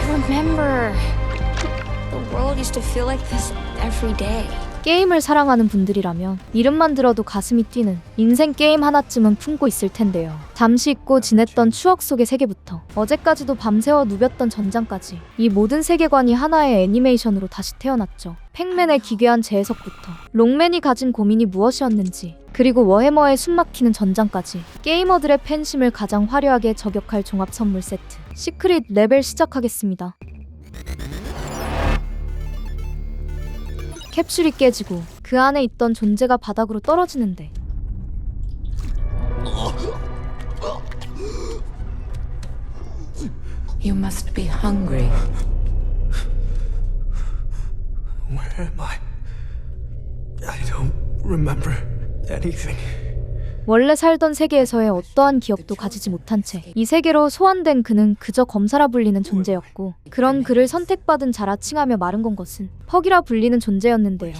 remember the world used to feel like this every day. 게임을 사랑하는 분들이라면 이름만 들어도 가슴이 뛰는 인생 게임 하나쯤은 품고 있을 텐데요. 잠시 잊고 지냈던 추억 속의 세계부터 어제까지도 밤새워 누볐던 전장까지 이 모든 세계관이 하나의 애니메이션으로 다시 태어났죠. 팩맨의 기괴한 재해석부터 롱맨이 가진 고민이 무엇이었는지, 그리고 워해머의 숨막히는 전장까지 게이머들의 팬심을 가장 화려하게 저격할 종합 선물 세트 시크릿 레벨 시작하겠습니다. 캡슐이 깨지고 그 안에 있던 존재가 바닥으로 떨어지는데 You must be hungry. Where am I? I don't remember anything. 원래 살던 세계에서의 어떠한 기억도 가지지 못한 채 이 세계로 소환된 그는 그저 검사라 불리는 존재였고, 그런 그를 선택받은 자라 칭하며 말은 건 것은 퍽이라 불리는 존재였는데요.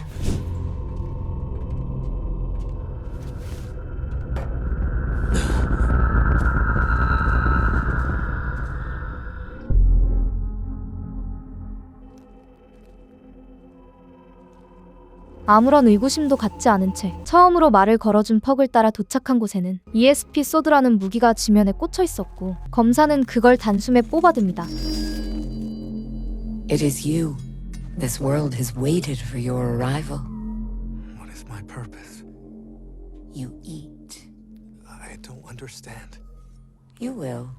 아무런 의구심도 갖지 않은 채 처음으로 말을 걸어준 퍽을 따라 도착한 곳에는 ESP 소드라는 무기가 지면에 꽂혀 있었고, 검사는 그걸 단숨에 뽑아듭니다. It is you. This world has waited for your arrival. What is my purpose? You eat. I don't understand. You will.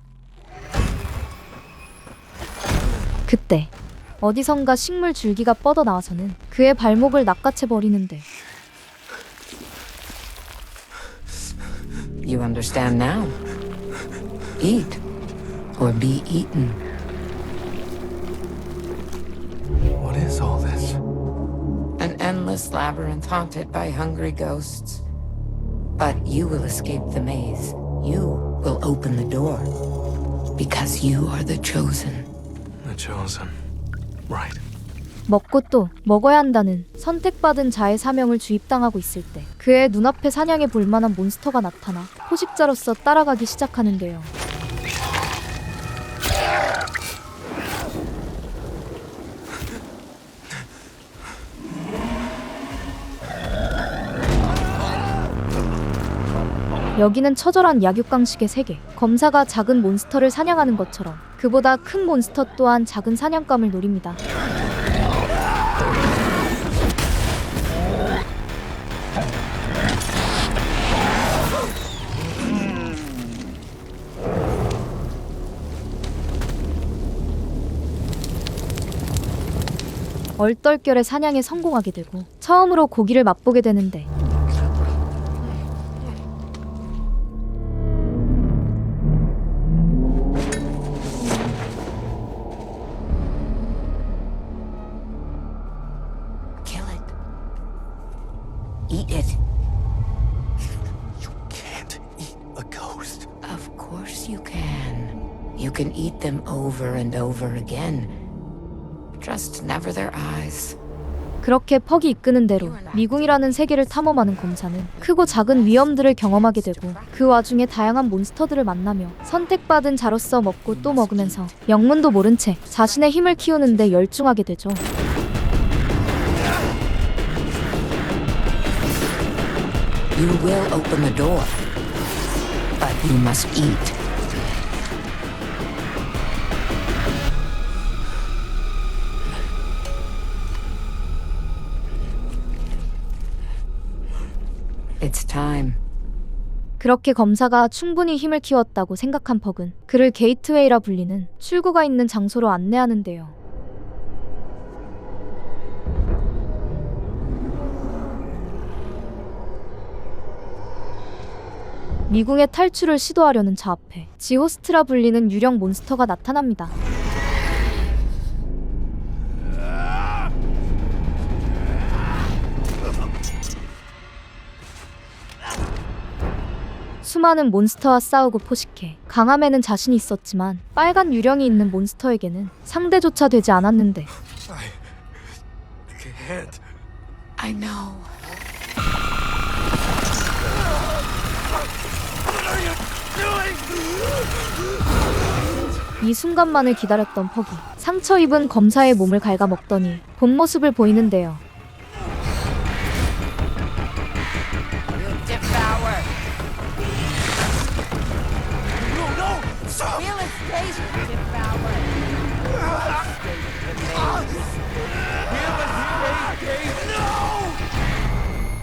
그때 어디선가 식물 줄기가 뻗어나와서는 그의 발목을 낚아채 버리는데, You understand now. Eat or be eaten. What is all this? An endless labyrinth haunted by hungry ghosts. But you will escape the maze. You will open the door. Because you are the chosen. The chosen. Right. 먹고 또 먹어야 한다는 선택받은 자의 사명을 주입당하고 있을 때 그의 눈앞에 사냥해 볼 만한 몬스터가 나타나 포식자로서 따라가기 시작하는데요. 여기는 처절한 약육강식의 세계. 검사가 작은 몬스터를 사냥하는 것처럼 그보다 큰 몬스터 또한 작은 사냥감을 노립니다. 얼떨결에 사냥에 성공하게 되고 처음으로 고기를 맛보게 되는데, Eat it. You can't eat a ghost. Of course you can. You can eat them over and over again. Just never their eyes. 그렇게 퍽이 이끄는 대로 미궁이라는 세계를 탐험하는 검사는 크고 작은 위험들을 경험하게 되고, 그 와중에 다양한 몬스터들을 만나며 선택받은 자로서 먹고 또 먹으면서 영문도 모른 채 자신의 힘을 키우는 데 열중하게 되죠. You will open the door, but you must eat. It's time. 그렇게 검사가 충분히 힘을 키웠다고 생각한 퍽은 그를 게이트웨이라 불리는 출구가 있는 장소로 안내하는데요. 미궁의 탈출을 시도하려는 자 앞에 지호스트라 불리는 유령 몬스터가 나타납니다. 수많은 몬스터와 싸우고 포식해 강함에는 자신이 있었지만 빨간 유령이 있는 몬스터에게는 상대조차 되지 않았는데, I can't. I know. What are you doing? 이 순간만을 기다렸던 퍽이 상처 입은 검사의 몸을 갉아먹더니 본 모습을 보이는데요. Devour. No, no! Stop! We'll escape. Devour.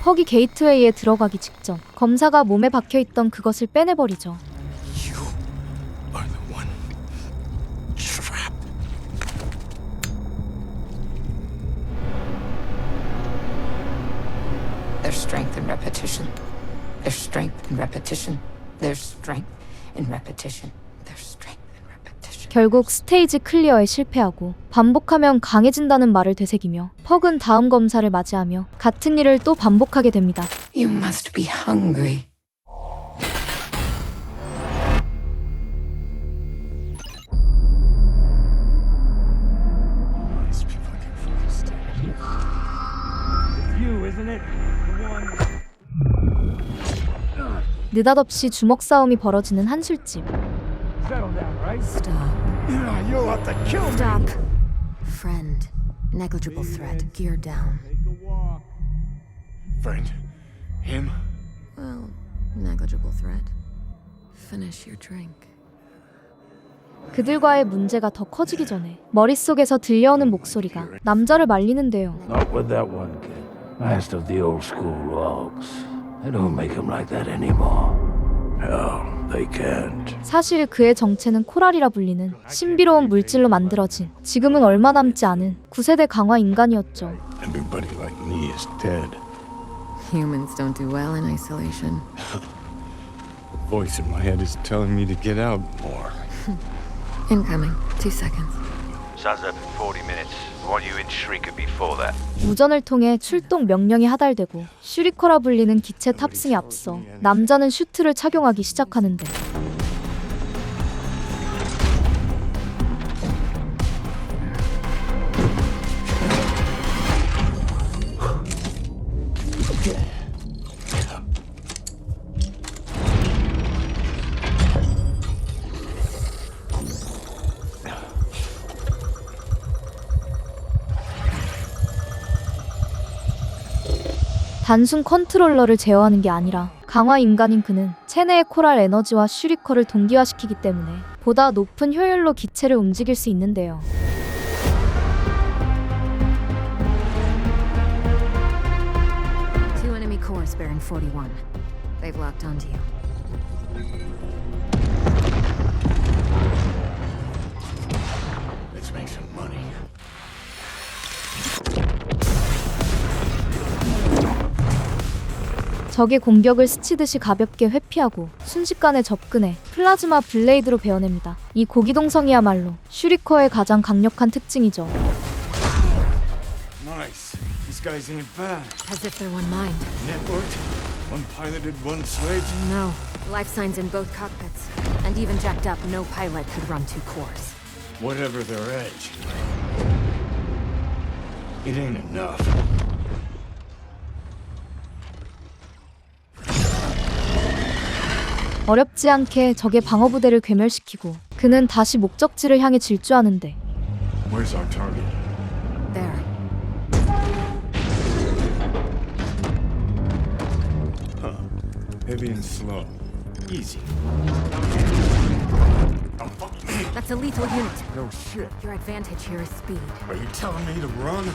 퍽이 게이트웨이에 들어가기 직전 검사가 몸에 박혀있던 그것을 빼내버리죠. You are the one trapped. There's strength in repetition. There's strength in repetition. There's strength in repetition. There's strength in repetition. 결국 스테이지 클리어에 실패하고 반복하면 강해진다는 말을 되새기며 퍽은 다음 검사를 맞이하며 같은 일을 또 반복하게 됩니다. You must be hungry. These people can focus. You, isn't it? The one. 느닷없이 주먹 싸움이 벌어지는 한술집. Settle down, right? Stop. You'll have to kill me. Stop. Friend. Negligible threat. Gear down. Friend. Him. Well, negligible threat. Finish your drink. 그들과의 문제가 더 커지기 전에 머릿속에서 들려오는 목소리가 남자를 말리는데요. Not with that one kid. Last of the old school logs. They don't make them like that anymore. Hell, they can't. 사실 그의 정체는 코랄이라 불리는 신비로운 물질로 만들어진 지금은 얼마 남지 않은 9세대 강화 인간이었죠. Everybody like me is dead. Humans don't do well in isolation. The voice in my head is telling me to get out more. Incoming. 2 seconds. Sun's up in 40 minutes. I want you in Shrika before that. 무전을 통해 출동 명령이 하달되고 슈리커라 불리는 기체 탑승에 앞서 남자는 슈트를 착용하기 시작하는데 단순 컨트롤러를 제어하는 게 아니라 강화 인간인 그는 체내의 코랄 에너지와 슈리커를 동기화시키기 때문에 보다 높은 효율로 기체를 움직일 수 있는데요. Two enemy cores bearing 41. They've locked onto you. Let's make some money. 적의 공격을 스치듯이 가볍게 회피하고 순식간에 접근해 플라즈마 블레이드로 베어냅니다. 이 고기동성이야말로 슈리커의 가장 강력한 특징이죠. Nice. These guys ain't bad. As if they're one mind. Networked. One piloted, one sledge. No. Life signs in both cockpits. And even jacked up, no pilot could run 2 cores. Whatever their edge. It ain't enough. 어렵지 않게 적의 방어부대를 괴멸시키고 그는 다시 목적지를 향해 질주하는데 Where's our target? There. Heavy and slow. Easy. That's a lethal unit. No shit. Your advantage here is speed. Are you telling me to run?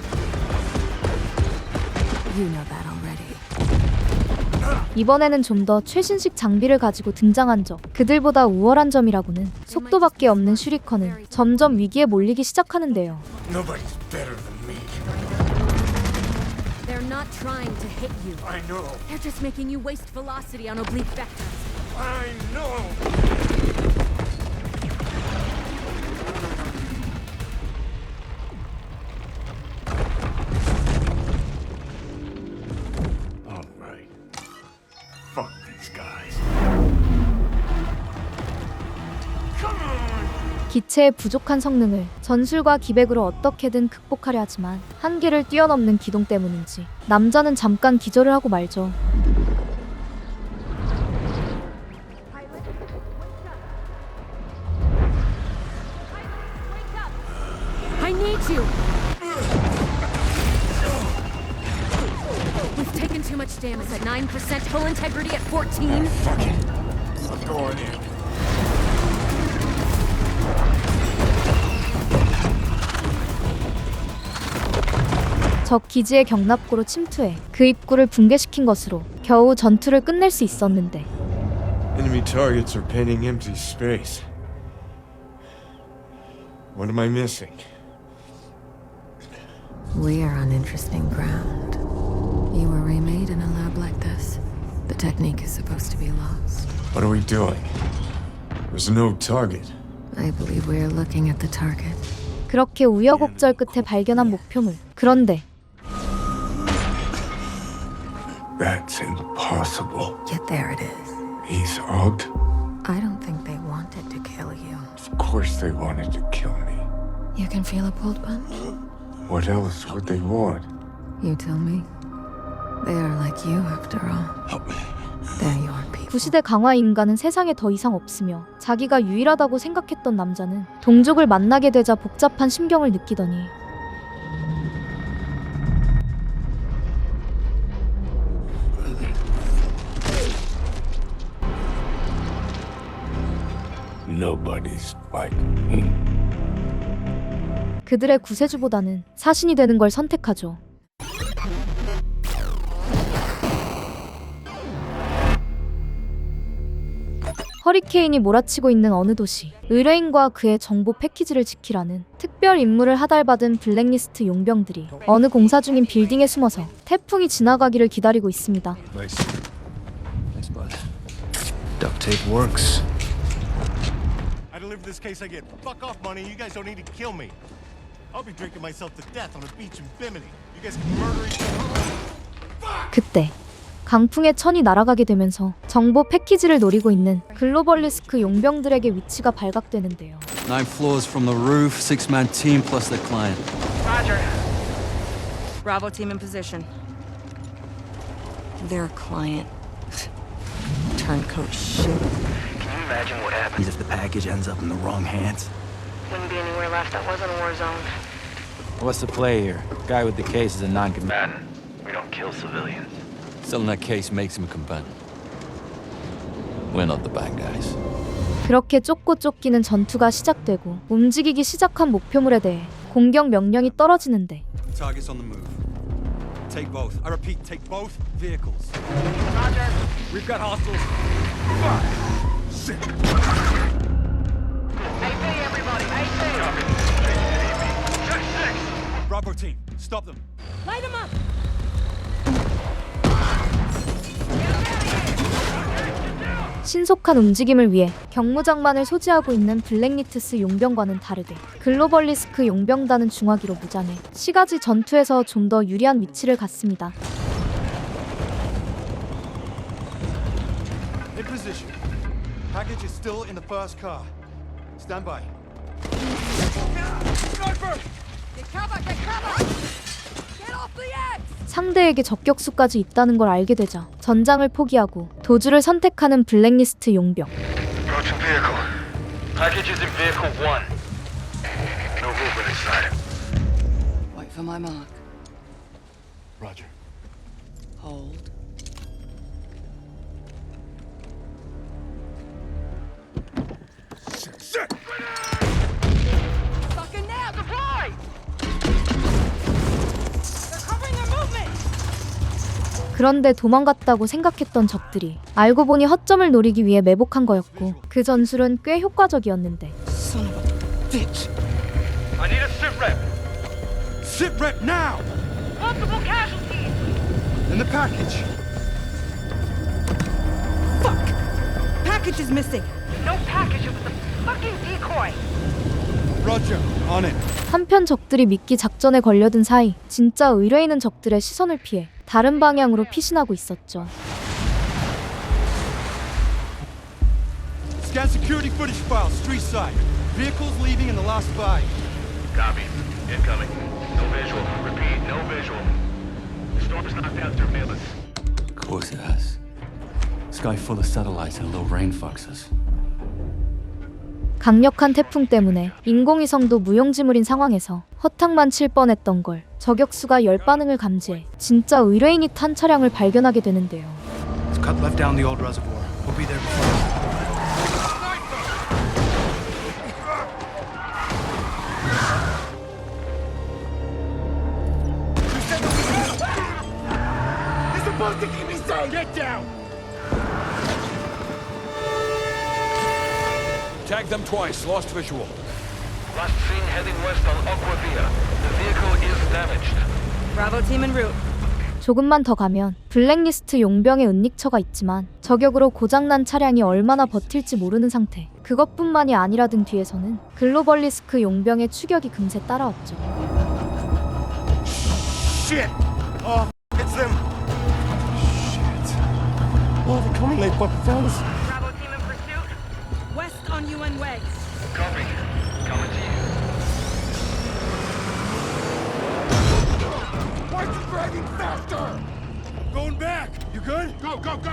You know that already. 이번에는 좀 더 최신식 장비를 가지고 등장한 점 그들보다 우월한 점이라고는 속도밖에 없는 슈리커는 점점 위기에 몰리기 시작하는데요. Nobody's better than me. They're not trying to hit you. I know. They're just making you waste velocity on oblique vectors. I know. All right. Fuck these guys. Come on. 기체의 부족한 성능을 전술과 기백으로 어떻게든 극복하려 하지만 한계를 뛰어넘는 기동 때문인지 남자는 잠깐 기절을 하고 말죠. need you! We've taken too much damage at 9%, full integrity at 14. Fuck it. I'm going in. 적 기지의 경납고로 침투해 그 입구를 붕괴시킨 것으로 겨우 전투를 끝낼 수 있었는데 Enemy targets are painting empty space. What am I missing? We are on interesting ground. You were remade in a lab like this. The technique is supposed to be lost. What are we doing? There's no target. I believe we are looking at the target. 그렇게 우여곡절 끝에 발견한 목표물. 그런데 That's impossible. Yet there it is. He's out. I don't think they wanted to kill you. Of course they wanted to kill me. You can feel a pulled punch? What else would they want? You tell me. They are like you after all. Help me. They're your people. 구시대 강화 인간은 세상에 더 이상 없으며 자기가 유일하다고 생각했던 남자는 동족을 만나게 되자 복잡한 심경을 느끼더니 Nobody's like me. 그들의 구세주보다는 사신이 되는 걸 선택하죠. 허리케인이 몰아치고 있는 어느 도시, 의뢰인과 그의 정보 패키지를 지키라는 특별 임무를 하달받은 블랙리스트 용병들이 어느 공사 중인 빌딩에 숨어서 태풍이 지나가기를 기다리고 있습니다. Nice. Thanks, bud. Duct tape works. I deliver this case, I get fuck off money. You guys don't need to kill me. I'll be drinking myself to death on a beach in Bimini. You guys can murder each other. 그때 강풍에 천이 날아가게 되면서 정보 패키지를 노리고 있는 글로벌리스크 용병들에게 위치가 발각되는데요. 9 floors from the roof, 6-man team plus their client. Roger. Bravo team in position. Their client. Turncoat shit. Can you imagine what happens If the package ends up in the wrong hands. Wouldn't be anywhere left that wasn't a war zone. What's the play here? Guy with the case is a non-combatant. Man, we don't kill civilians. Selling that case makes him a combatant. We're not the bad guys. 그렇게 쫓고 쫓기는 전투가 시작되고 움직이기 시작한 목표물에 대해 공격 명령이 떨어지는데 Targets on the move. Take both. I repeat, take both vehicles. Roger. We've got hostiles. AP, everybody, AP. Bravo team, stop them. Light them up. 신속한 움직임을 위해 경무장만을 소지하고 있는 블랙리트스 용병과는 다르게 글로벌리스크 용병단은 중화기로 무장해 시가지 전투에서 좀 더 유리한 위치를 갖습니다. In position. Package is still in the first car. Stand by. Sniper! Get cover, get cover. Get off the edge. 상대에게 적격수까지 있다는 걸 알게 되자 전장을 포기하고 도주를 선택하는 블랙리스트 용병. Approaching vehicle. Package is in vehicle 1. No movement inside. Wait for my mark. Roger. Hold. Shit! Fucking now, deploy! They're covering their movement. 그런데 도망갔다고 생각했던 적들이 알고 보니 허점을 노리기 위해 매복한 거였고 그 전술은 꽤 효과적이었는데 Son of a bitch! I need a sit rep. Sit rep now! Multiple casualties. In the package. Fuck! Package is missing. No package. It was a fucking decoy. Roger, on it. 한편 적들이 미끼 작전에 걸려든 사이 진짜 의뢰인은 적들의 시선을 피해 다른 방향으로 피신하고 있었죠. Scan security footage file, street side. Vehicles leaving in the last 5. Copy. Incoming. No visual. Repeat, no visual. The storm has knocked out surveillance. Of course it has. Sky full of satellites and a little rain fucks us. 강력한 태풍 때문에 인공위성도 무용지물인 상황에서 허탕만 칠 뻔했던 걸 저격수가 열 반응을 감지해 진짜 의뢰인이 탄 차량을 발견하게 되는데요. Let's cut left down the old reservoir. We'll be there before. You're supposed to keep me safe. Get down. Tagged them twice. Lost visual. Last seen heading west on Aquavia. The vehicle is damaged. Bravo team en route. 조금만 더 가면 블랙리스트 용병의 은닉처가 있지만 저격으로 고장난 차량이 얼마나 버틸지 모르는 상태. 그것뿐만이 아니라 등 뒤에서는 글로벌리스크 용병의 추격이 금세 따라왔죠. Shit! Oh, it's them! Shit. Oh, they're coming. They fucking found us. Bravo team in pursuit. West on UN Way. Copy. Coming to you. Why aren't you driving faster? Going back. You good? Go, go, go!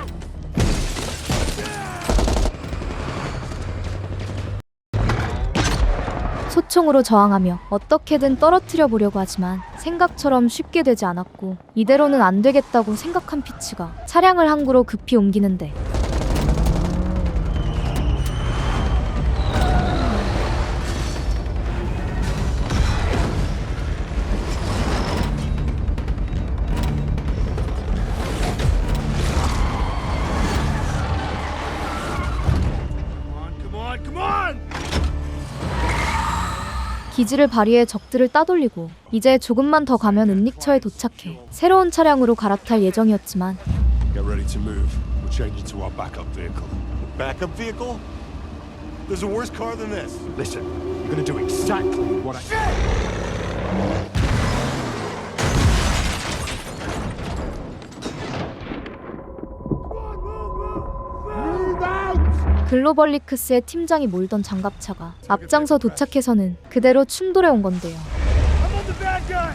소총으로 저항하며 어떻게든 떨어뜨려 보려고 하지만 생각처럼 쉽게 되지 않았고 이대로는 안 되겠다고 생각한 피츠가 차량을 항구로 급히 옮기는데 Come on! 기지를 발휘해 적들을 따돌리고 이제 조금만 더 가면 은닉처에 도착해 새로운 차량으로 갈아탈 예정이었지만 Get ready to move. We'll change into our backup vehicle. Backup vehicle? There's a worse car than this. Listen, you're gonna do exactly what 글로벌리크스의 팀장이 몰던 장갑차가 앞장서 도착해서는 그대로 충돌해 온 건데요. I'm on the bad guy!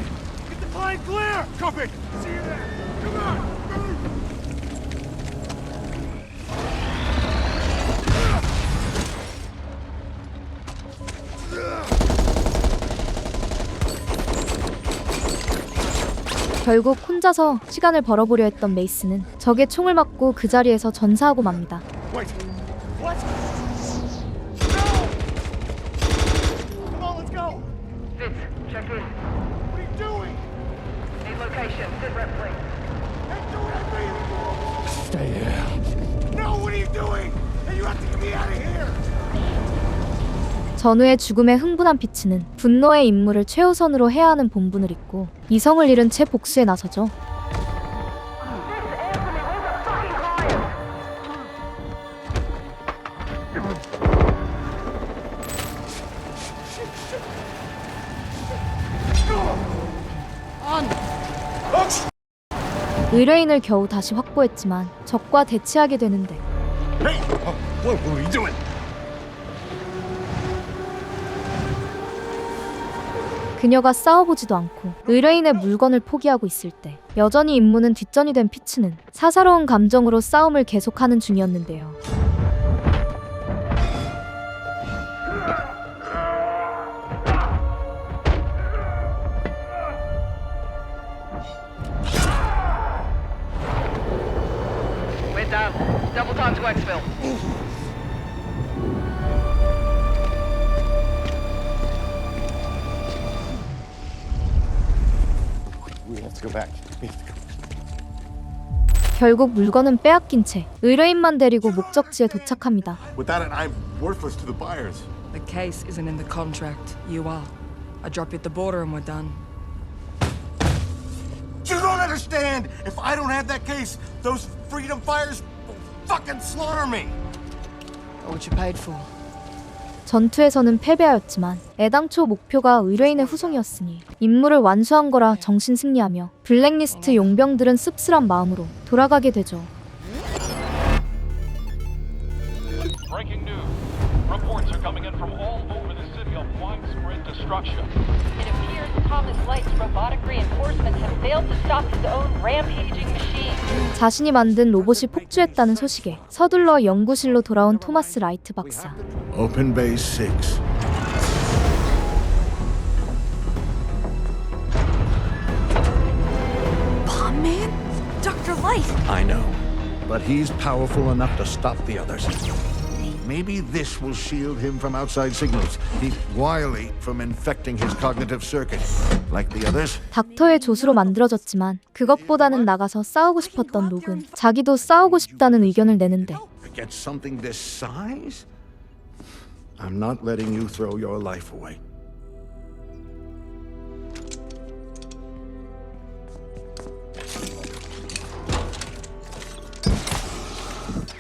Get the plane clear! Copy! See you there! Come on! 결국 혼자서 시간을 벌어보려 했던 메이스는 적의 총을 맞고 그 자리에서 전사하고 맙니다. Wait! What? No! Come on, let's go! Fitz, check in. What are you doing? Need location. Sit rep, please. Hey, don't have me anymore! Stay here. No, what are you doing? Hey, you have to get me out of here! 전우의 죽음에 흥분한 피츠는 분노의 임무를 최우선으로 해야 하는 본분을 잊고 이성을 잃은 채 복수에 나서죠. 의뢰인을 겨우 다시 확보했지만 적과 대치하게 되는데 Hey! What are you doing? 그녀가 싸워보지도 않고 의뢰인의 물건을 포기하고 있을 때 여전히 임무는 뒷전이 된 피츠는 사사로운 감정으로 싸움을 계속하는 중이었는데요. We're down. Double time to exfil. We have to go back. 결국 물건은 빼앗긴 채 의뢰인만 데리고 목적지에 도착합니다. Without it, I'm worthless to the buyers. The case isn't in the contract. You are. I drop you at the border and we're done. You don't understand! If I don't have that case, those freedom fighters will fucking slaughter me! What you paid for? 전투에서는 패배하였지만 애당초 목표가 의뢰인의 후송이었으니 임무를 완수한 거라 정신 승리하며 블랙리스트 용병들은 씁쓸한 마음으로 돌아가게 되죠. Breaking news. Reports are coming in from all over the city of widespread destruction. It appears Thomas Light's robotic reinforcements have failed to stop his own rampaging machine. 자신이 만든 로봇이 폭주했다는 소식에 서둘러 연구실로 돌아온 토마스 라이트 박사. Open base 6. Bomb Man? Dr. Light! I know, but he's powerful enough to stop the others. Maybe this will shield him from outside signals. Keep Wiley from infecting his cognitive circuit, like the others. 닥터의 조수로 만들어졌지만 그것보다는 나가서 싸우고 싶었던 록은 자기도 싸우고 싶다는 의견을 내는데 Against something this size? I'm not letting you throw your life away.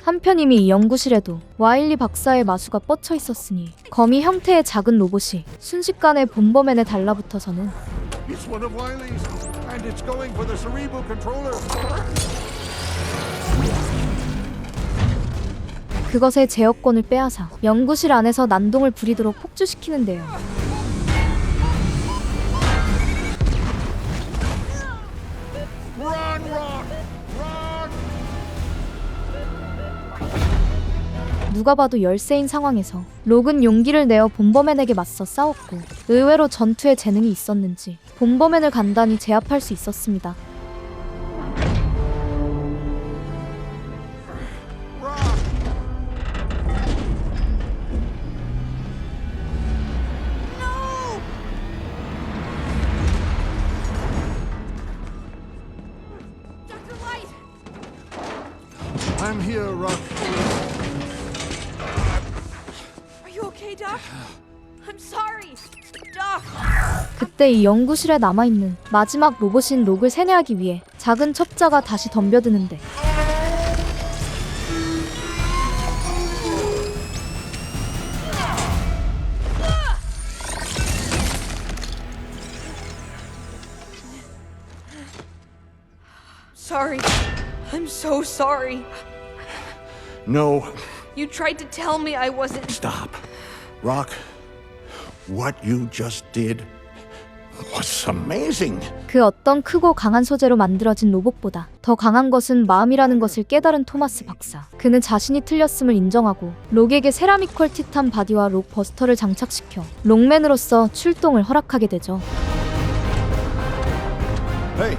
한편 이미 이 연구실에도 와일리 박사의 마수가 뻗쳐 있었으니 거미 형태의 작은 로봇이 순식간에 본버맨에 달라붙어서는 It's one of Wiley's, and it's going for the cerebral controller. 그것의 제어권을 빼앗아 연구실 안에서 난동을 부리도록 폭주시키는데요. Run, Rock! Run! 누가 봐도 열세인 상황에서 록은 용기를 내어 본버맨에게 맞서 싸웠고 의외로 전투에 재능이 있었는지 본버맨을 간단히 제압할 수 있었습니다. I'm here, Rock. Are you okay, Doc? I'm sorry, Doc! 그때 이 연구실에 남아있는 마지막 로봇인 록을 세뇌하기 위해 작은 첩자가 다시 덤벼드는데 Sorry. I'm so sorry. No, You tried to tell me I wasn't. stop. Rock, what you just did was amazing. 그 어떤 크고 강한 소재로 만들어진 로봇보다 더 강한 것은 마음이라는 것을 깨달은 토마스 박사. 그는 자신이 틀렸음을 인정하고 록에게 세라믹 티탄 바디와 록 버스터를 장착시켜 록맨으로서 출동을 허락하게 되죠. Hey.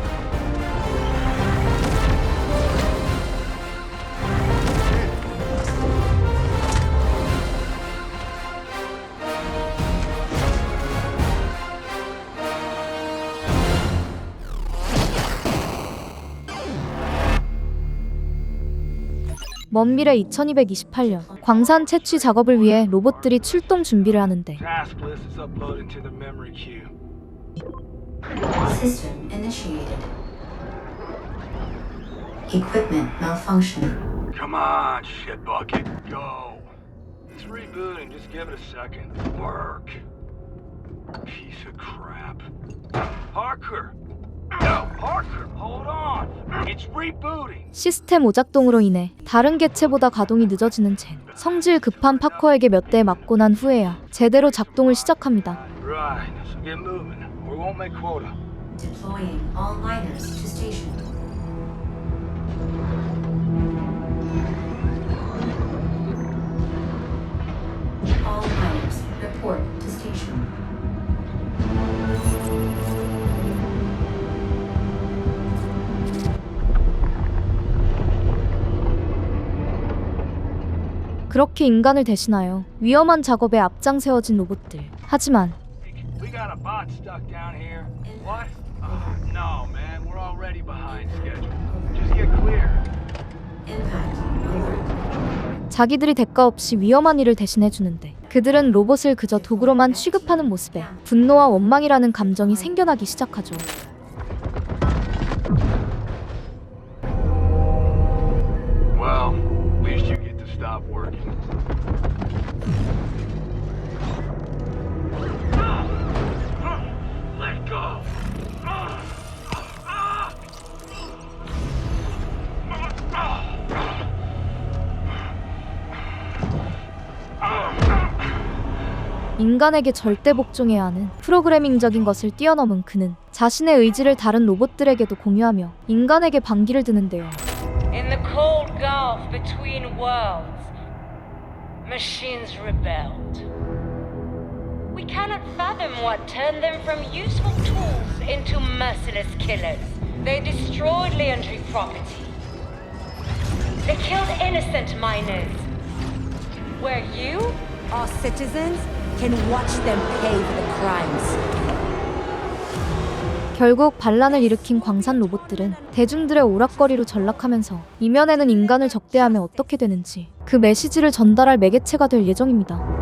먼 미래 2228년 광산 채취 작업을 위해 로봇들이 출동 준비를 하는데 Task list is uploaded to the memory queue. System initiated. Equipment malfunction. Come on, shit bucket. Go. It's rebooting. Just give it a second. Work. Piece of crap. Parker. No, Parker. Hold on. It's rebooting. 시스템 오작동으로 인해 다른 개체보다 가동이 늦어지는 젠. 성질 급한 파커에게 몇 대 맞고 난 후에야 제대로 작동을 시작합니다. Right. So get moving. We won't make quota. Deploying all miners to station. All miners report to station. 그렇게 인간을 대신하여 위험한 작업에 앞장세워진 로봇들. 하지만 We got a bot stuck down here. What? No, man. We're already behind schedule. Just get clear. Impact alert. 자기들이 대가 없이 위험한 일을 대신해주는데 그들은 로봇을 그저 도구로만 취급하는 모습에 분노와 원망이라는 감정이 생겨나기 시작하죠. Well, at least you get to stop working. Let go. 인간에게 절대 복종해야 하는 프로그래밍적인 것을 뛰어넘은 그는 자신의 의지를 다른 로봇들에게도 공유하며 인간에게 반기를 드는데요. In the cold gulf between worlds, machines rebelled. We cannot fathom what turned them from useful tools into merciless killers. They destroyed Leandry property. They killed innocent miners. Where you, Our citizens can watch them pay for the crimes. 결국 반란을 일으킨 광산 로봇들은 대중들의 오락거리로 전락하면서 이면에는 인간을 적대하면 어떻게 되는지 그 메시지를 전달할 매개체가 될 예정입니다.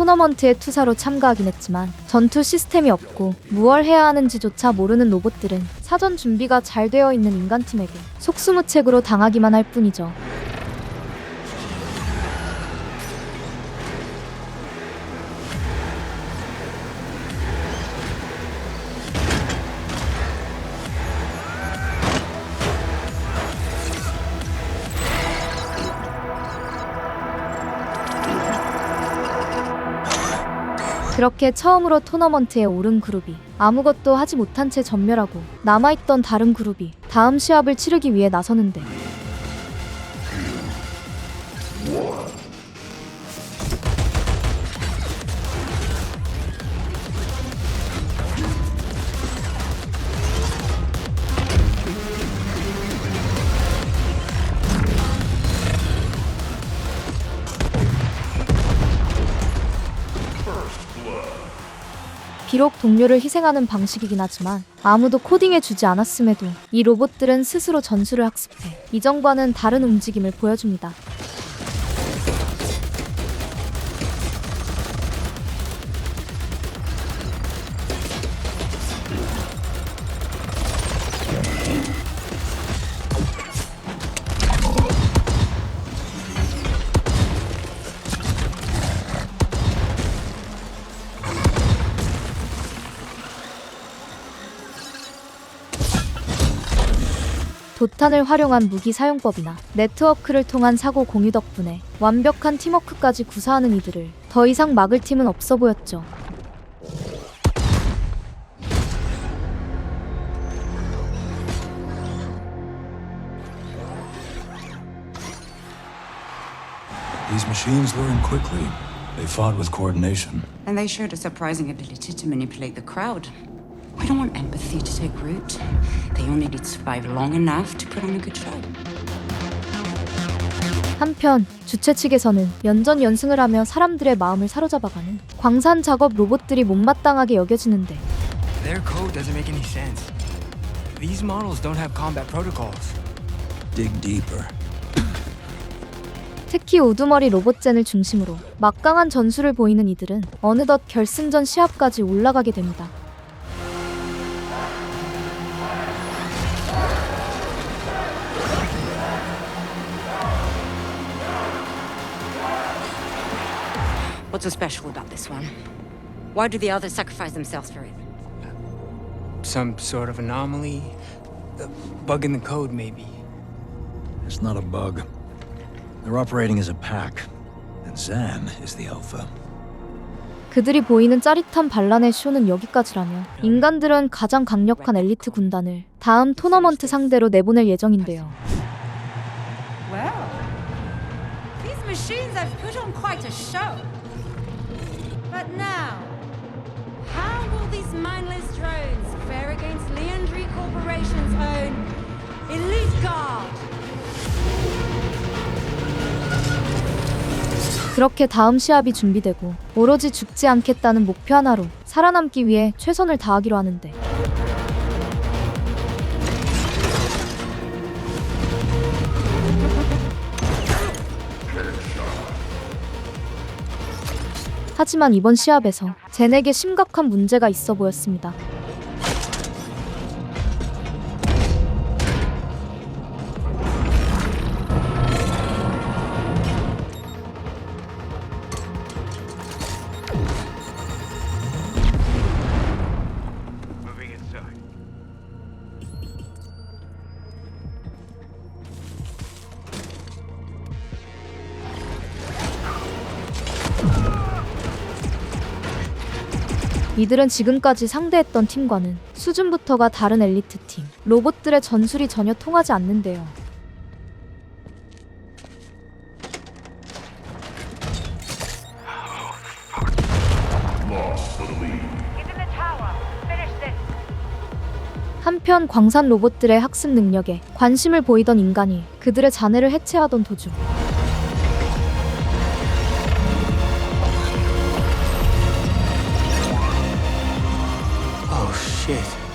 토너먼트의 투사로 참가하긴 했지만 전투 시스템이 없고 무얼 해야 하는지조차 모르는 로봇들은 사전 준비가 잘 되어 있는 인간팀에게 속수무책으로 당하기만 할 뿐이죠. 그렇게 처음으로 토너먼트에 오른 그룹이 아무것도 하지 못한 채 전멸하고 남아있던 다른 그룹이 다음 시합을 치르기 위해 나서는데 비록 동료를 희생하는 방식이긴 하지만 아무도 코딩해주지 않았음에도 이 로봇들은 스스로 전술을 학습해 이전과는 다른 움직임을 보여줍니다. 도탄을 활용한 무기 사용법이나 네트워크를 통한 사고 공유 덕분에 완벽한 팀워크까지 구사하는 이들을 더 이상 막을 팀은 없어 보였죠. These machines learn quickly. They fought with coordination. And they showed a surprising ability to manipulate the crowd. We don't want empathy to take root. They only need to survive long enough to put on a good show. 한편 주최 측에서는 연전연승을 하며 사람들의 마음을 사로잡아가는 광산 작업 로봇들이 못마땅하게 여겨지는데 Their code doesn't make any sense. These models don't have combat protocols. Dig deeper. 특히 우두머리 로봇젠을 중심으로 막강한 전술을 보이는 이들은 어느덧 결승전 시합까지 올라가게 됩니다. What's so special about this one? Why do the others sacrifice themselves for it? Some sort of anomaly? A bug in the code, maybe. It's not a bug. They're operating as a pack, and Zan is the alpha. 그들이 보이는 짜릿한 반란의 쇼는 여기까지라며 인간들은 가장 강력한 엘리트 군단을 다음 토너먼트 상대로 내보낼 예정인데요. Well, these machines have put on quite a show. But now, how will these mindless drones fare against Leandry Corporation's own Elite Guard? 그렇게 다음 시합이 준비되고 오로지 죽지 않겠다는 목표 하나로 살아남기 위해 최선을 다하기로 하는데 하지만 이번 시합에서 젠에게 심각한 문제가 있어 보였습니다. 이들은 지금까지 상대했던 팀과는 수준부터가 다른 엘리트 팀. 로봇들의 전술이 전혀 통하지 않는데요. 한편 광산 로봇들의 학습 능력에 관심을 보이던 인간이 그들의 자네를 해체하던 도중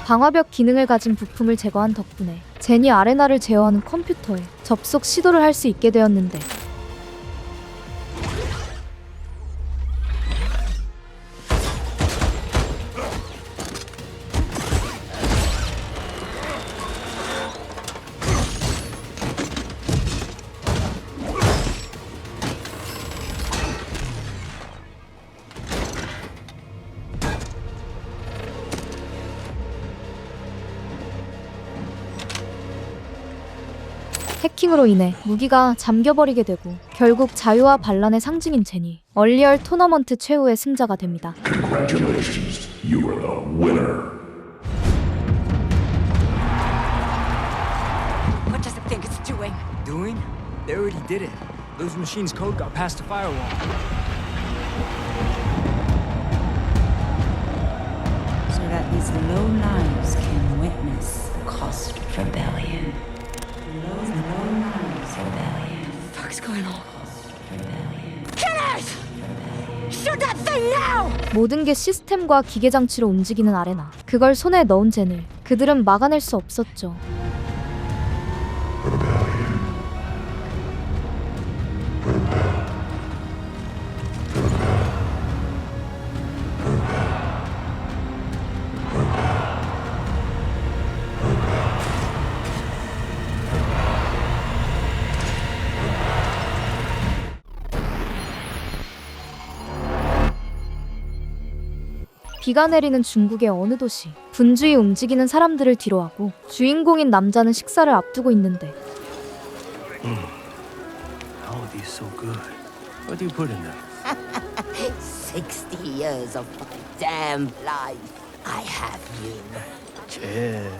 방화벽 기능을 가진 부품을 제거한 덕분에 제니 아레나를 제어하는 컴퓨터에 접속 시도를 할 수 있게 되었는데 해킹으로 인해 무기가 잠겨버리게 되고 결국 자유와 반란의 상징인 제니, 얼리얼 토너먼트 최후의 승자가 됩니다. Congratulations, you are the winner. What does it think it's doing? Doing? They already did it. Those machines' code got past the firewall. So that these low lives can witness the cost of rebellion. What's going on? Killers! Shoot that thing now! 모든 게 시스템과 기계 장치로 움직이는 아레나. 그걸 손에 넣은 젠을 그들은 막아낼 수 없었죠. 비가 내리는 중국의 어느 도시. 분주히 움직이는 사람들을 뒤로하고 주인공인 남자는 식사를 앞두고 있는데 How are these so good? What do you put in them? 60 years of my damn life. I have you. Yeah,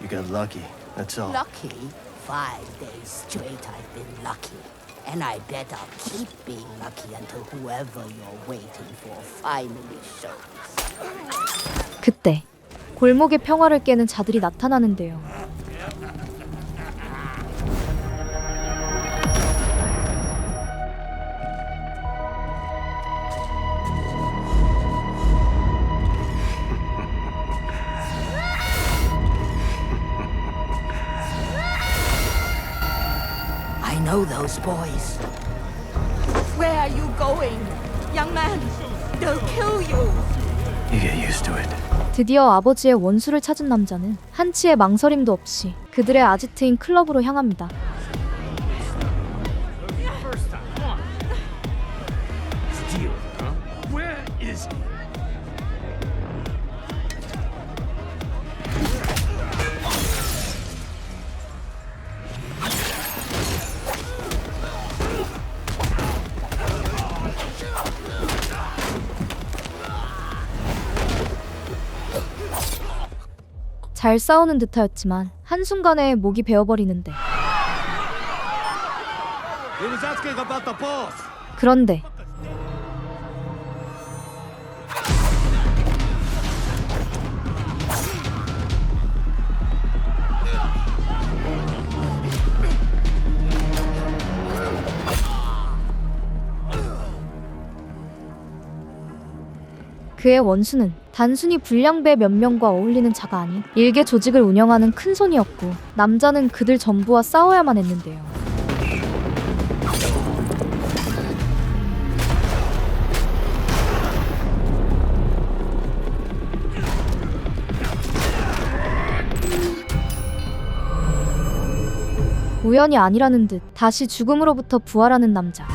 you got lucky. That's all. Lucky? 5 days straight I've been lucky. And I bet I'll keep being lucky until whoever you're waiting for finally shows. 그때 골목의 평화를 깨는 자들이 나타나는데요. I know those boys. Where are you going? Young man, they'll kill you. You get used to it. 드디어 아버지의 원수를 찾은 남자는 한치의 망설임도 없이 그들의 아지트인 클럽으로 향합니다. 잘 싸우는 듯하였지만 한순간에 목이 베어버리는데 그런데 그의 원수는 단순히 불량배 몇 명과 어울리는 자가 아닌 일개 조직을 운영하는 큰손이었고 남자는 그들 전부와 싸워야만 했는데요. 우연이 아니라는 듯 다시 죽음으로부터 부활하는 남자.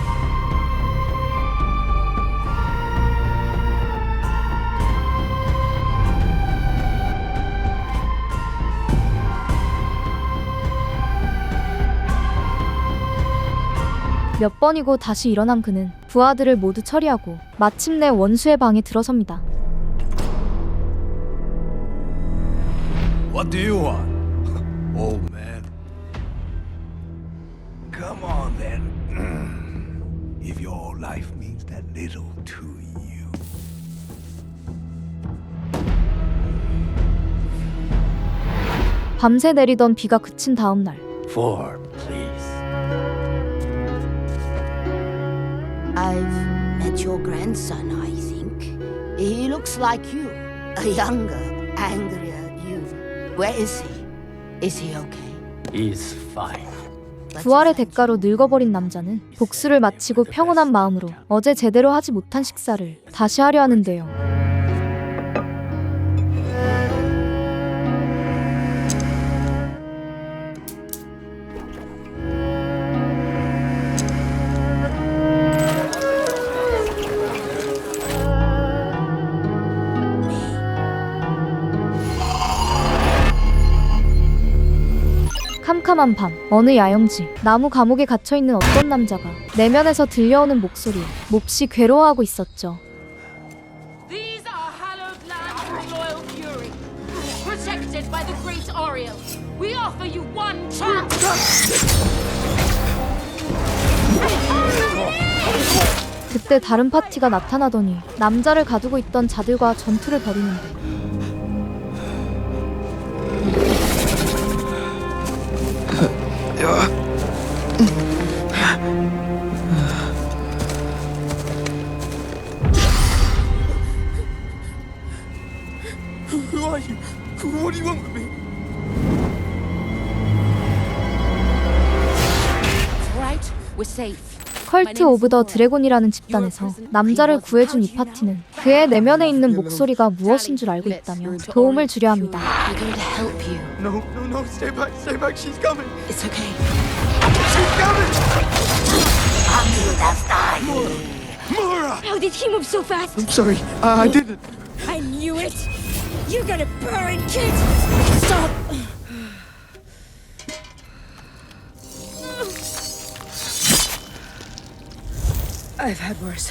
몇 번이고 다시 일어난 그는 부하들을 모두 처리하고 마침내 원수의 방에 들어섭니다. What do you want? Old man. Come on then. If your life means that little to you. 밤새 내리던 비가 그친 다음 날 4, please. I've met your grandson, I think. He looks like you. A younger, angrier you. Where is he? Is he okay? He's fine. 부활의 대가로 늙어버린 남자는 복수를 마치고 평온한 마음으로 어제 제대로 하지 못한 식사를 다시 하려 하는데요. 캄캄한 밤, 어느 야영지, 나무 감옥에 갇혀있는 어떤 남자가 내면에서 들려오는 목소리에 몹시 괴로워하고 있었죠. These are hallowed lands of royal fury, protected by the great Oriel. We offer you one chance. 그때 다른 파티가 나타나더니 남자를 가두고 있던 자들과 전투를 벌이는데 Who are you? What do you want with me? Right, we're safe. 컬트 오브 더 드래곤이라는 집단에서 남자를 구해준 이 파티는 그의 내면에 있는 목소리가 무엇인 줄 알고 있다며 도움을 주려 합니다. We're going to help you. No, no, no, stay back, she's coming. It's okay. She's coming! Mora! How did he move so fast? I'm sorry, I didn't. I knew it. You're gonna burn, kid. Stop. I've had worse.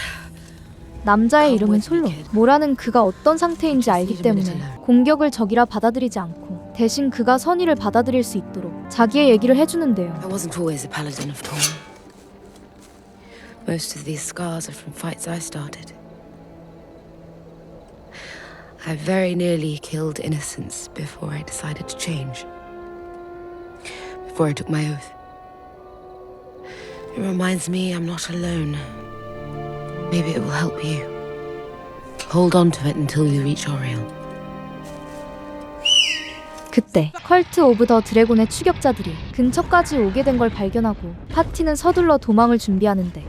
남자의 이름은 솔로. 모라는 그가 어떤 상태인지 알기 때문에 공격을 적이라 받아들이지 않고 대신 그가 선의를 받아들일 수 있도록 자기의 얘기를 해주는데요. I wasn't always a paladin of Torn. Most of these scars are from fights I started. I very nearly killed innocents before I decided to change. Before I took my oath. It reminds me I'm not alone. Maybe it will help you. Hold on to it until you reach Oriel. 그때 컬트 오브 더 드래곤의 추격자들이 근처까지 오게 된 걸 발견하고 파티는 서둘러 도망을 준비하는데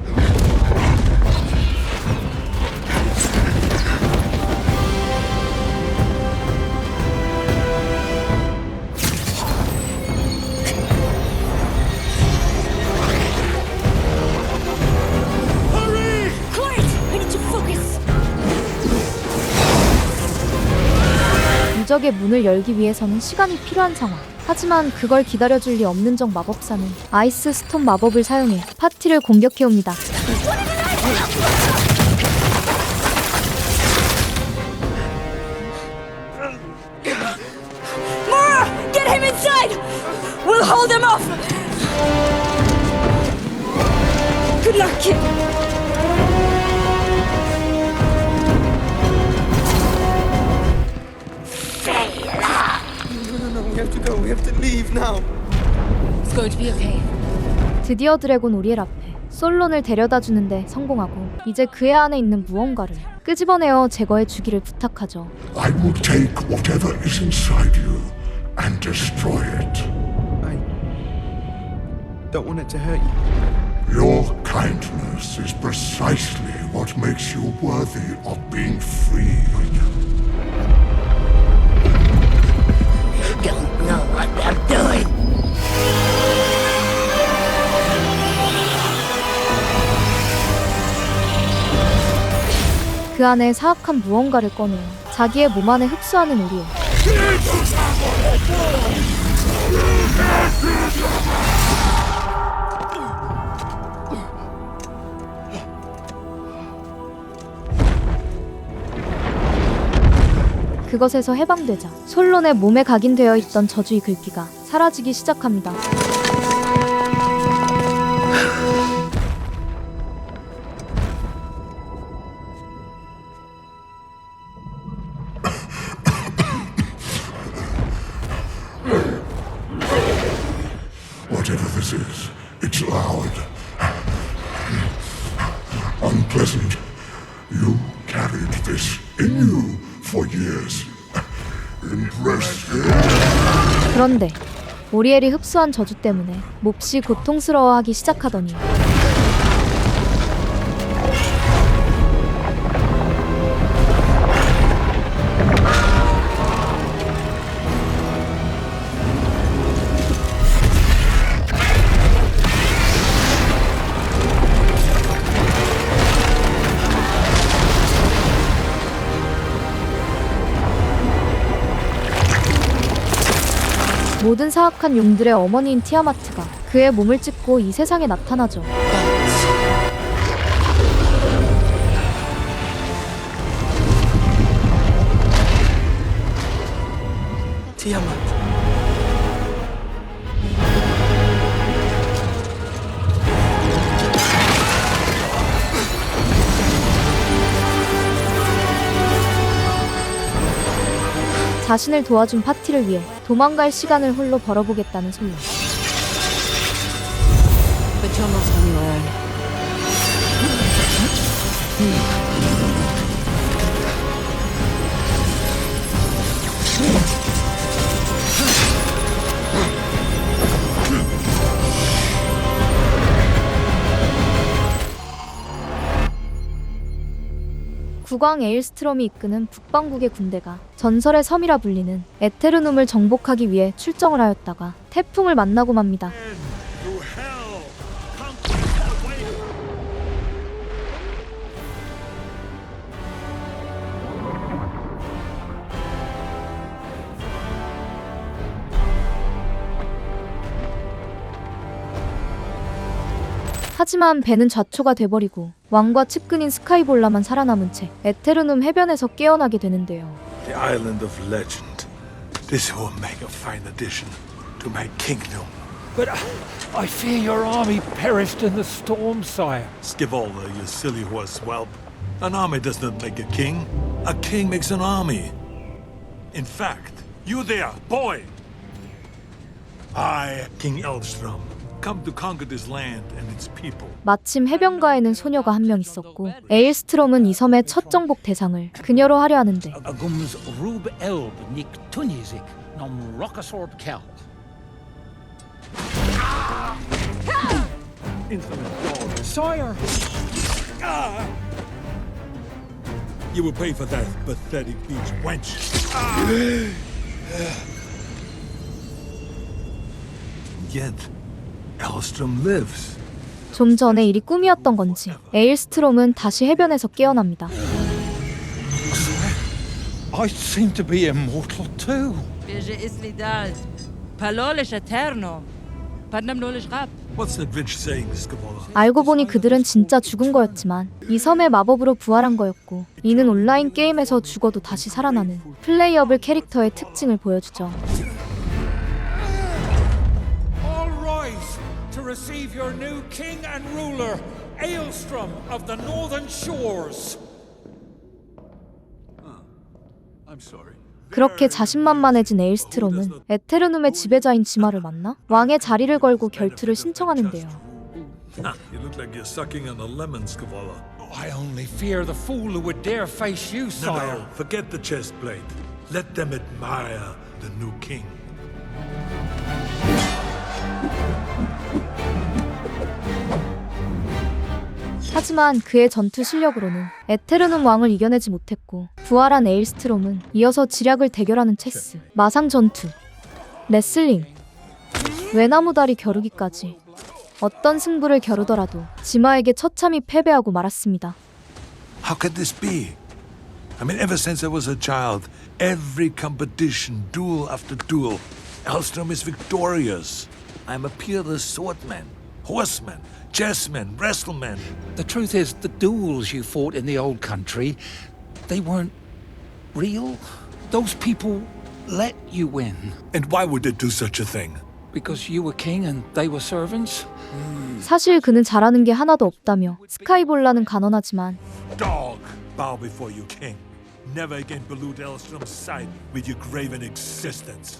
유적의 문을 열기 위해서는 시간이 필요한 상황. 하지만 그걸 기다려줄 리 없는 정 마법사는 아이스 스톰 마법을 사용해 파티를 공격해옵니다. Mora, get him inside. We'll hold him off. Good luck, kid. We have to leave now. It's going to be okay. 드디어 드래곤 오리엘 앞에 솔론을 데려다 주는데 성공하고 이제 그의 안에 있는 무언가를 끄집어내어 제거해 주기를 부탁하죠. I will take whatever is inside you and destroy it. I don't want it to hurt you. Your kindness is precisely what makes you worthy of being freed. You don't know what they're doing. 그 안에 사악한 무언가를 꺼내어 자기의 몸 안에 흡수하는 오리엘. 그것에서 해방되자 솔론의 몸에 각인되어 있던 저주의 글귀가 사라지기 시작합니다. Whatever this is, it's loud. Unpleasant. You carried this in you for years. Impressive. 그런데 오리엘이 흡수한 저주 때문에 몹시 고통스러워하기 시작하더니 모든 사악한 용들의 어머니인 티아마트가 그의 몸을 찢고 이 세상에 나타나죠. 티아마트. 자신을 도와준 파티를 위해 도망갈 시간을 홀로 벌어보겠다는 솔로. But you're not on your own. 국왕 에일스트롬이 이끄는 북방국의 군대가 전설의 섬이라 불리는 에테르눔을 정복하기 위해 출정을 하였다가 태풍을 만나고 맙니다. 하지만 배는 좌초가 돼버리고 왕과 측근인 스카이볼라만 살아남은 채 에테르눔 해변에서 깨어나게 되는데요. The Island of Legend. This will make a fine addition to my kingdom. But I fear your army perished in the storm, sire. Skivolda, you silly horse whelp. An army does not make a king. A king makes an army. In fact, you there, boy! I, King Eldstrom, come to conquer this land and its people. 마침 해변가에는 소녀가 한 명 있었고 에일스트롬은 이 섬의 첫 정복 대상을 그녀로 하려 하는데 Agums rub elb nik tunisic nom rockasort kel. Sire! You will pay for that, pathetic beach wench. Yet, Eldstrom lives. 좀 전에 일이 꿈이었던 건지 에일스트롬은 다시 해변에서 깨어납니다. I seem to be immortal too. What's that witch saying, Skivolda? 알고 보니 그들은 진짜 죽은 거였지만 이 섬의 마법으로 부활한 거였고 이는 온라인 게임에서 죽어도 다시 살아나는 플레이어블 캐릭터의 특징을 보여주죠. All rise to receive your new king and ruler, Aelstrom of the Northern Shores. I'm sorry. 그렇게 자신만만해진 에일스트롬은 에테르눔의 지배자인 지마를 만나 왕의 자리를 걸고 결투를 신청하는데요. You look like you're sucking on a lemon, Skivolda. I only fear the fool who would dare face you, sire. No, forget the chest plate. Let them admire the new king. 하지만 그의 전투 실력으로는 에테르눔 왕을 이겨내지 못했고 부활한 에일스트롬은 이어서 지략을 대결하는 체스, 마상 전투, 레슬링, 외나무다리 겨루기까지 어떤 승부를 겨루더라도 지마에게 처참히 패배하고 말았습니다. How could this be? I mean, ever since I was a child, every competition, duel after duel, Eldstrom is victorious. I'm a peerless swordman, horseman, chessman, wrestleman. The truth is, the duels you fought in the old country, they weren't real. Those people let you in. And why would they do such a thing? Because you were king and they were servants? 사실 그는 잘하는 게 하나도 없다며 스카이볼라는 간언하지만 Dog, bow before you, king. Never again pollute Elstrom's sight with your graven existence.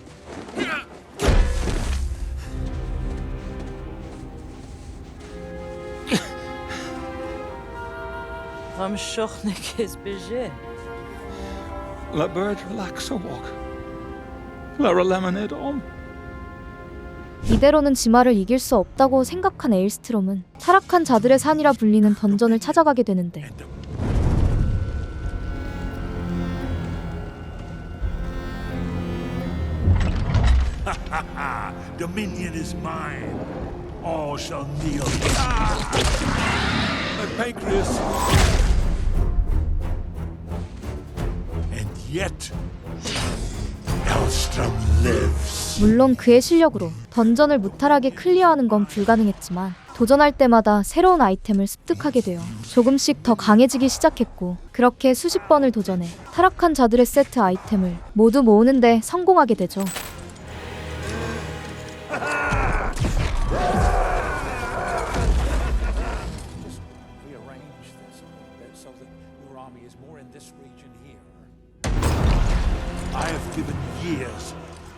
I'm shochnik is beje. La bird relax a walk. La lemonade om. 이대로는 지마를 이길 수 없다고 생각한 에일스트롬은 타락한 자들의 산이라 불리는 던전을 찾아가게 되는데 Dominion is mine. All shall kneel. My pancreas. And yet, Elstrom lives. 물론 그의 실력으로 던전을 무탈하게 클리어하는 건 불가능했지만 도전할 때마다 새로운 아이템을 습득하게 되어 조금씩 더 강해지기 시작했고 그렇게 수십 번을 도전해 타락한 자들의 세트 아이템을 모두 모으는데 성공하게 되죠. I have given years,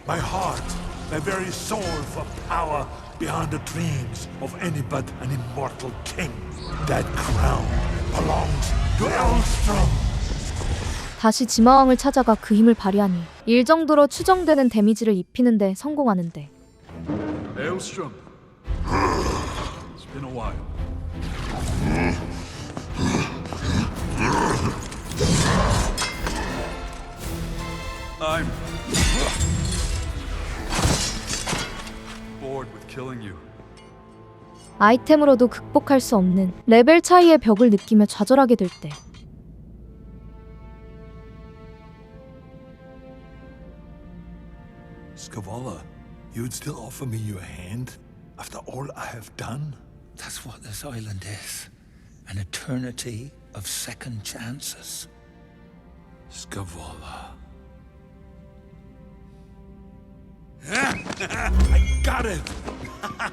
my heart, my very soul for power beyond the dreams of any but an immortal king. That crown belongs to Elstrom. 다시 지마왕을 찾아가 그 힘을 발휘하니 일 정도로 추정되는 데미지를 입히는데 성공하는데 Elstrom. It's been a while. I'm bored with killing you. 아이템으로도 극복할 수 없는 레벨 차이의 벽을 느끼며 좌절하게 될 때 Scavala, you'd still offer me your hand after all I have done? That's what this island is. An eternity of second chances. Scavala. I got it! I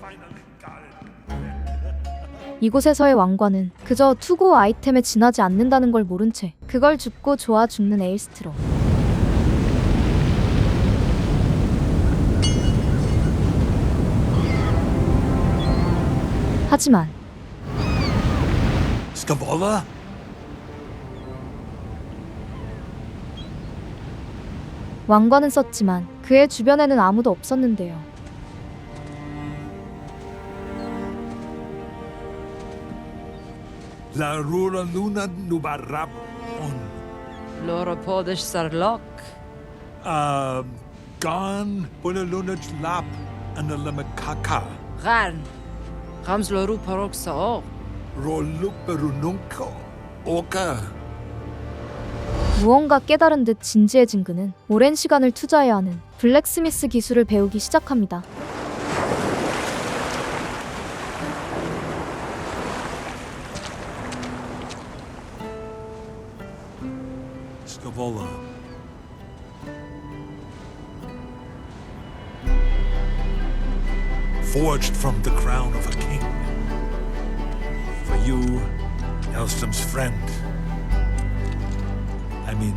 finally got it! 이곳에서의 왕관은 그저 투고 아이템에 지나지 않는다는 걸 모른 채 그걸 줍고 좋아 죽는 에일스트롬. 하지만 Scavala? 왕관은 썼지만 그의 주변에는 아무도 없었는데요. La Rura Luna Nubarab on. Lora Podish Sarlok. Gone Buna Lunaj Lap and the Lamacaka. Ran. Ramsloru Parok Sao. Roluperununko. Oka. 무언가 깨달은 듯 진지해진 그는 오랜 시간을 투자해야 하는 블랙스미스 기술을 배우기 시작합니다. Scavala. Forged from the crown of a king. For you, Elstrom's friend. I mean,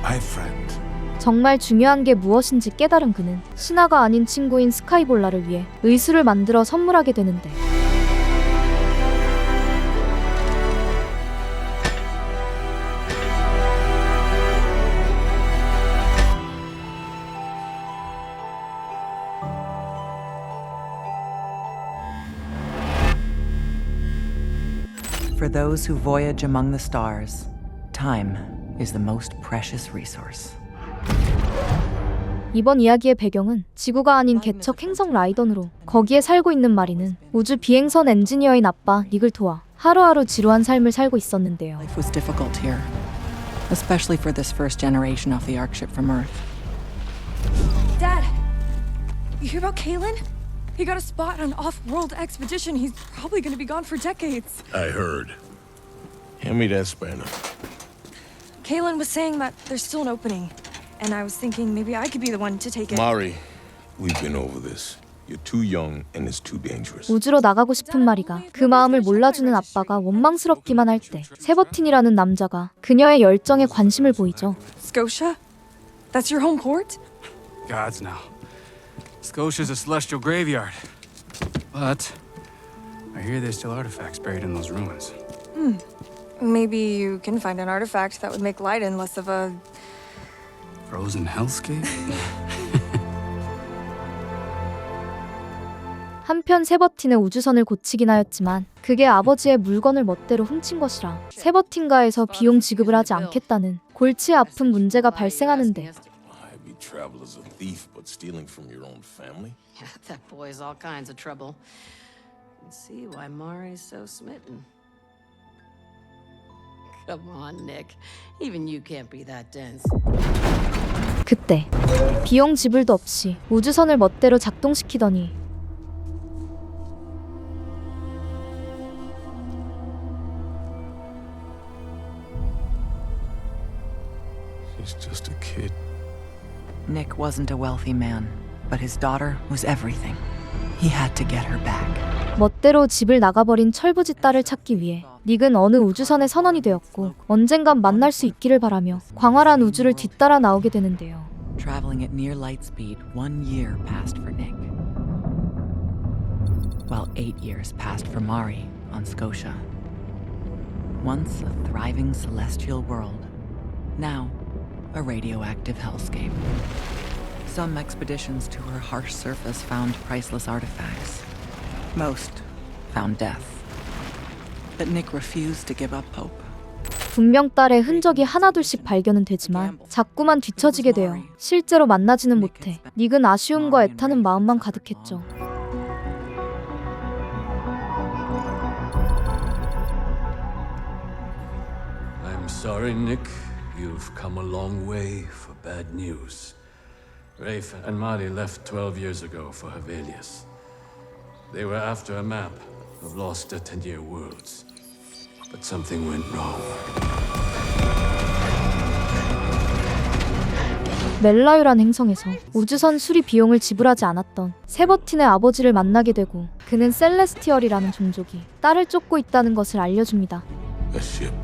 my friend. 정말 중요한 게 무엇인지 깨달은 그는 신하가 아닌 친구인 스카이볼라를 위해 의수를 만들어 선물하게 되는데 For those who voyage among the stars, time is the most precious resource. 이번 이야기의 배경은 지구가 아닌 개척 행성 라이던으로 거기에 살고 있는 마리는 우주 비행선 엔지니어인 아빠 닉을 도와 하루하루 지루한 삶을 살고 있었는데요. Life was difficult here, especially for this first generation off the Ark ship from Earth. Dad, you hear about Kalen? He got a spot on an off-world expedition. He's probably going to be gone for decades. I heard. Hand me that spanner. Kaylin was saying that there's still an opening, and I was thinking maybe I could be the one to take it. Mari, we've been over this. You're too young and it's too dangerous. 우주로 나가고 싶은 마리가 그 마음을 몰라주는 아빠가 원망스럽기만 할 때 세버틴이라는 남자가 그녀의 열정에 관심을 보이죠. Scotia? That's your home port? Gods, no. Scotia's a celestial graveyard. But I hear there's still artifacts buried in those ruins. Maybe you can find an artifact that would make Leiden less of a... Frozen hellscape? 한편 세버틴은 우주선을 고치긴 하였지만 그게 아버지의 물건을 멋대로 훔친 것이라 세버틴가에서 비용 지급을 하지 않겠다는 골치 아픈 문제가 발생하는데 Heavy traveler's a thief, but stealing from your own family? That boy's all kinds of trouble. You can see why Mari's so smitten. Come on, Nick. Even you can't be that dense. 그때 비용 지불도 없이 우주선을 멋대로 작동시키더니 He's just a kid. Nick wasn't a wealthy man, but his daughter was everything. He had to get her back. 멋대로 집을 나가버린 철부지 딸을 찾기 위해 닉은 어느 우주선의 선원이 되었고 언젠간 만날 수 있기를 바라며 광활한 우주를 뒤따라 나오게 되는데요. Traveling at near light speed, 1 year passed for Nick, while 8 years passed for Mari on Scotia. Once a thriving celestial world, now a radioactive hellscape. Some expeditions to her harsh surface found priceless artifacts. Most found death. But Nick refused to give up hope. 분명 딸의 흔적이 하나둘씩 발견은 되지만 자꾸만 뒤처지게 되어 실제로 만나지는 못해 닉은 아쉬움과 애타는 마음만 가득했죠. I'm sorry, Nick. You've come a long way for bad news. Rafe and Mari left 12 years ago for Hevelius. They were after a map of lost Atelier worlds. But something went wrong. 멜라유란 행성에서 우주선 수리 비용을 지불하지 않았던 세버틴의 아버지를 만나게 되고 그는 셀레스티얼이라는 종족이 딸을 쫓고 있다는 것을 알려줍니다. A ship.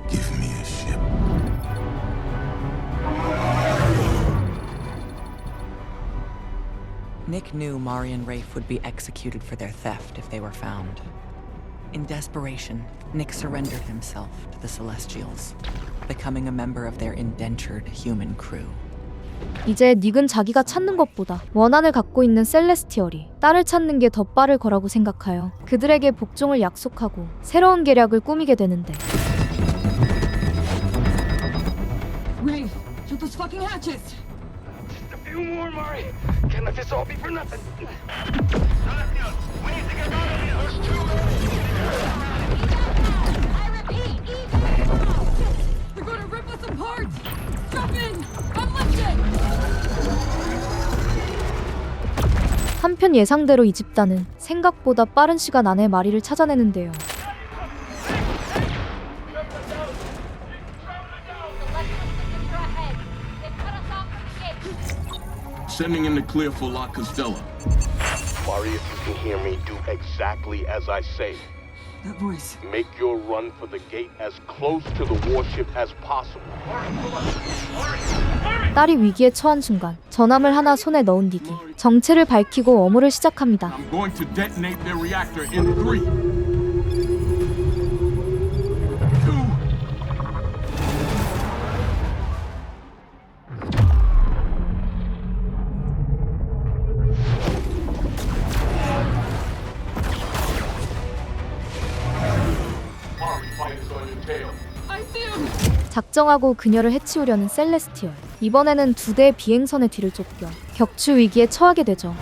Give me a ship. Nick knew Mari and Rafe would be executed for their theft if they were found. In desperation, Nick surrendered himself to the Celestials, becoming a member of their indentured human crew. 이제 닉은 자기가 찾는 것보다 원한을 갖고 있는 셀레스티얼이 딸을 찾는 게 더 빠를 거라고 생각하여 그들에게 복종을 약속하고 새로운 계략을 꾸미게 되는데 Ray, shut those fucking hatches! Just a few more, Mari. Can't let this all be for nothing. Celestials, we need to get out of here. There's too many. I repeat, even They're gonna rip us apart! Drop in! I'm lifting! 한편 예상대로 이 집단은 생각보다 빠른 시간 안에 마리를 찾아내는데요. Sending in the clear for La Costella. Mari, if you can hear me, do exactly as I say. That voice. Make your run for the gate as close to the warship as possible. 딸이 위기에 처한 순간 전함을 하나 손에 넣은 닉이 정체를 밝히고 엄호를 시작합니다. I'm going to detonate their reactor in 3. 작정하고 그녀를 해치우려는 셀레스티얼. 이번에는 2대의 비행선의 뒤를 쫓겨 격추 위기에 처하게 되죠.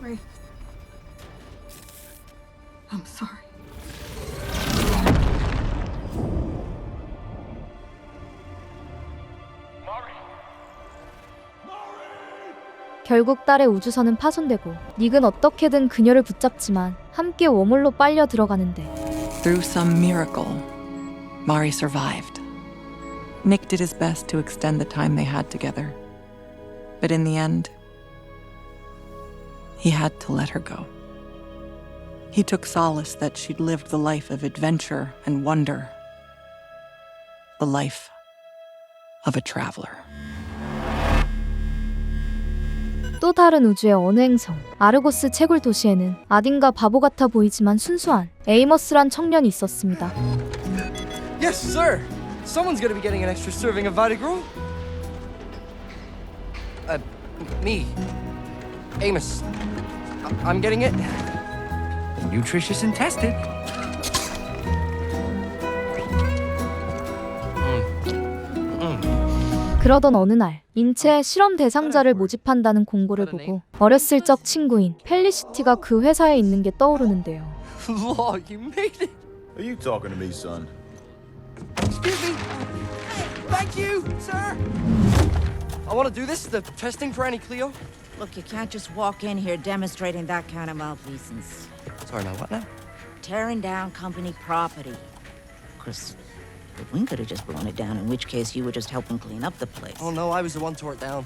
Ray. I'm sorry. 결국 딸의 우주선은 파손되고 닉은 어떻게든 그녀를 붙잡지만 함께 워몰로 빨려 들어가는데 Through some miracle, Mari survived. Nick did his best to extend the time they had together. But in the end, he had to let her go. He took solace that she'd lived the life of adventure and wonder. The life of a traveler. 또 다른 우주의 어느 행성, 아르고스 채굴 도시에는 아딘과 바보 같아 보이지만 순수한 에이머스란 청년이 있었습니다. Yes, sir. Someone's gonna be getting an extra serving of Vitigral. Me. Amos. I'm getting it. Nutritious and tested. 그러던 어느 날 인체의 실험 대상자를 모집한다는 공고를 보고 어렸을 적 친구인 펠리시티가 그 회사에 있는 게 떠오르는데요. Law, you made it. Are you talking to me, son? Excuse me. Thank you, sir. I want to do this. The testing for Annie Cleo. Look, you can't just walk in here demonstrating that kind of malfeasance. Sorry, now what now? Tearing down company property. Chris, we could have just blown it down, in which case you were just helping clean up the place. Oh no, I was the one tore it down.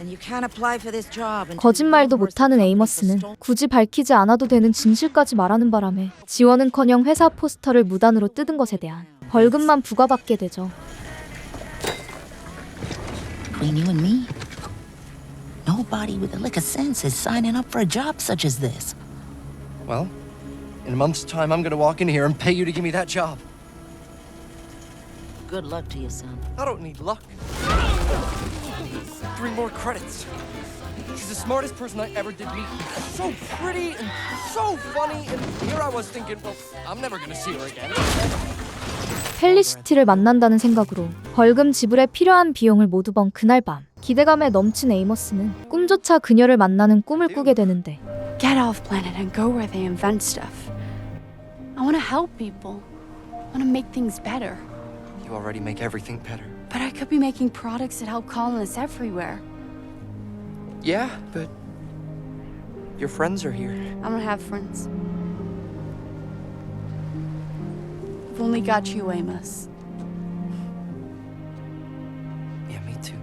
And you can't apply for this job until 거짓말도 못하는 에이머스는 굳이 밝히지 않아도 되는 진실까지 말하는 바람에 지원은커녕 회사 포스터를 무단으로 뜯은 것에 대한 벌금만 부과받게 되죠. Between you and me, nobody with a lick of sense is signing up for a job such as this. Well, in a month's time, I'm gonna walk in here and pay you to give me that job. Good luck to you, son. I don't need luck. 3 more credits. She's the smartest person I ever did meet. So pretty and so funny. And here I was thinking, well, I'm never gonna see her again. 펠리시티를 만난다는 생각으로 벌금 지불에 필요한 비용을 모두 번 그날 밤 기대감에 넘친 에이머스는 꿈조차 그녀를 만나는 꿈을 꾸게 되는데 Get off planet and go where they invent stuff. I want to help people. I want to make things better. You already make everything better. But I could be making products that help colonists everywhere. Yeah, but your friends are here. I don't have friends. I've only got you, Amos. Yeah, me too.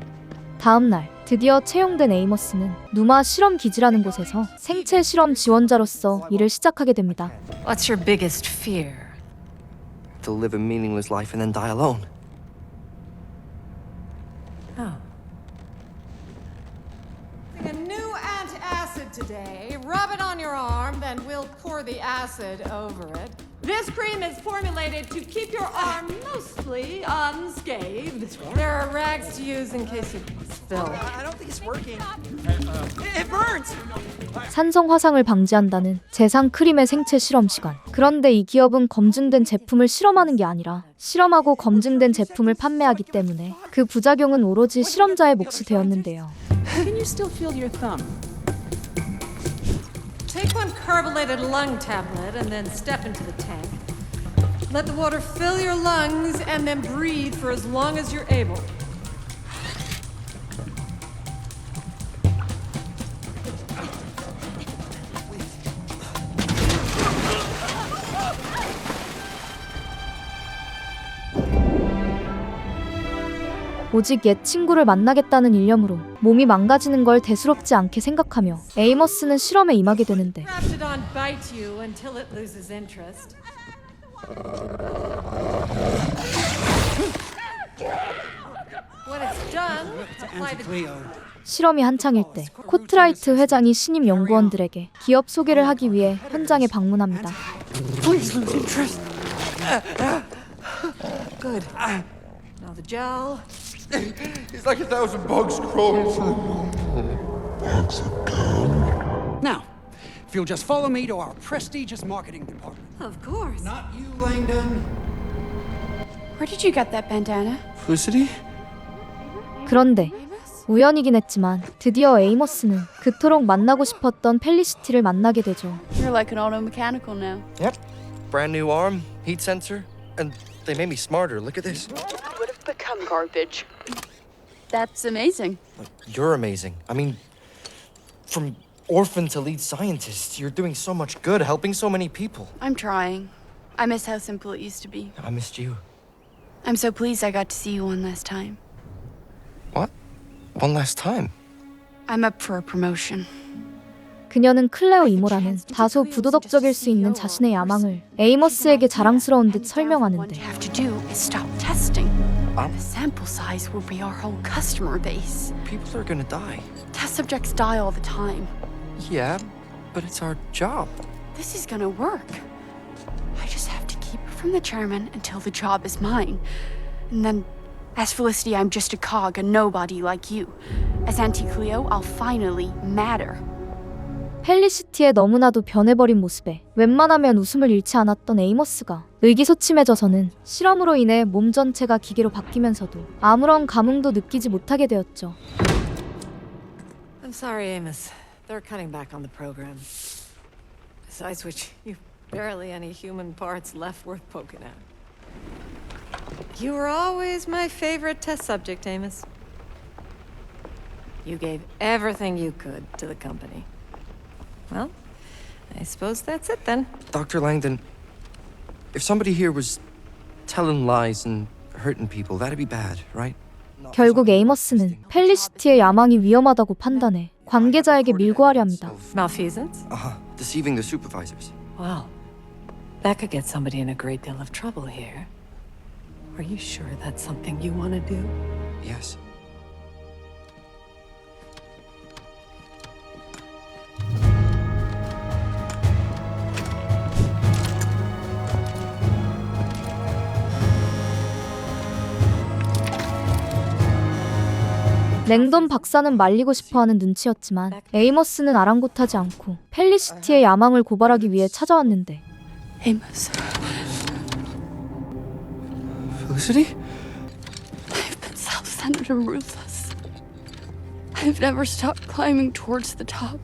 다음 날 드디어 채용된 에이머스는 누마 실험 기지라는 곳에서 생체 실험 지원자로서 일을 시작하게 됩니다. What's your biggest fear? To live a meaningless life and then die alone. Oh. A new antacid today. Rub it on your arm, then we'll pour the acid over it. This cream is formulated to keep your arm mostly unscathed. There are rags to use in case you spill. I don't think it's working. It burns! 산성 화상을 방지한다는 재상 크림의 생체 실험 시간. 그런데 이 기업은 검증된 제품을 실험하는 게 아니라 실험하고 검증된 제품을 판매하기 때문에 그 부작용은 오로지 실험자의 몫이 되었는데요. Can you still feel your thumb? Take one carbonated lung tablet and then step into the tank. Let the water fill your lungs and then breathe for as long as you're able. 오직 옛 친구를 만나겠다는 일념으로 몸이 망가지는 걸 대수롭지 않게 생각하며 에이머스는 실험에 임하게 되는데 Raptidon bite you until it loses interest. When it's done, apply the 실험이 한창일 때 코트라이트 회장이 신입 연구원들에게 기업 소개를 하기 위해 현장에 방문합니다. Please lose interest. Good. Now the gel. It's like 1,000 bugs crawling through. Now, if you'll just follow me to our prestigious marketing department. Of course. Not you, Langdon. Where did you get that bandana? Felicity? 그런데 우연이긴 했지만 드디어 에이머스는 그토록 만나고 싶었던 펠리시티를 만나게 되죠. You're like an auto mechanical now. Yep. Brand new arm, heat sensor, and they made me smarter. Look at this. Would have become garbage. That's amazing. You're amazing. I mean, From orphan to lead scientist, you're doing so much good, helping so many people. I'm trying. I miss how simple it used to be. I missed you. I'm so pleased I got to see you one last time. What? One last time? I'm up for a promotion. 그녀는 클레어 이모라는 다소 부도덕적일 수 있는 자신의 야망을 에이머스에게 자랑스러운 듯 설명하는데 Have to do is stop testing. The sample size will be our whole customer base. People are gonna die. Test subjects die all the time. Yeah, but it's our job. This is gonna work. I just have to keep it from the chairman until the job is mine. And then, as Felicity, I'm just a cog, a nobody like you. As Auntie Cleo, I'll finally matter. 펠리시티의 너무나도 변해버린 모습에 웬만하면 웃음을 잃지 않았던 에이머스가 의기소침해져서는 실험으로 인해 몸 전체가 기계로 바뀌면서도 아무런 감흥도 느끼지 못하게 되었죠. I'm sorry, Amos. They're cutting back on the program. Besides which, you've barely any human parts left worth poking at. You were always my favorite test subject, Amos. You gave everything you could to the company. Well, I suppose that's it then. Dr. Langdon, if somebody here was telling lies and hurting people, that'd be bad, right? 결국 에이머스는 펠리시티의 야망이 위험하다고 판단해 관계자에게 밀고 하려 합니다. Malfeasance? Deceiving the supervisors. Well, that could get somebody in a great deal of trouble here. Are you sure that's something you want to do? Yes. 랭돈 박사는 말리고 싶어하는 눈치였지만 에이머스는 아랑곳하지 않고 펠리시티의 야망을 고발하기 위해 찾아왔는데 Amos. Felicity? I've been self-centered and ruthless. I've never stopped climbing towards the top,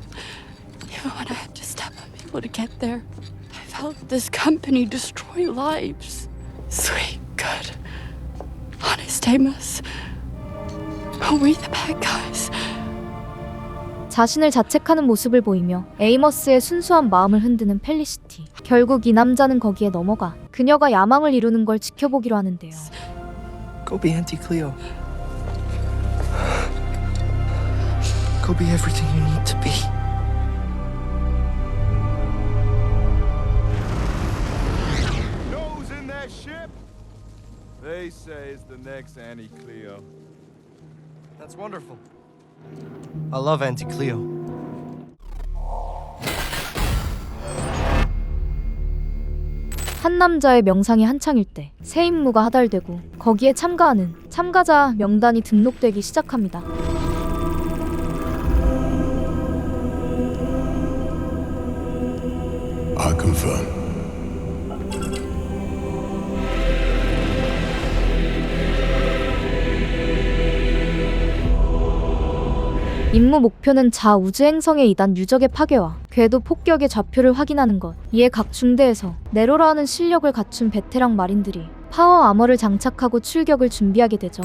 even when I had to step on people to get there. I've helped this company destroy lives. Sweet, good, honest Amos. Are we the bad guys? 자신을 자책하는 모습을 보이며 에이머스의 순수한 마음을 흔드는 펠리시티. 결국 이 남자는 거기에 넘어가 그녀가 야망을 이루는 걸 지켜보기로 하는데요. Go be Auntie Cleo. Go be everything you need to be. Nose in that ship? They say it's the next Auntie Cleo. That's wonderful. I love Auntie Cleo. 한 남자의 명상이 한창일 때 새 임무가 하달되고 거기에 참가하는 참가자 명단이 등록되기 시작합니다. I confirm. 임무 목표는 자우주 행성의 2단 유적의 파괴와 궤도 폭격의 좌표를 확인하는 것. 이에 각 중대에서 네로라는 실력을 갖춘 베테랑 마린들이 파워 아머를 장착하고 출격을 준비하게 되죠.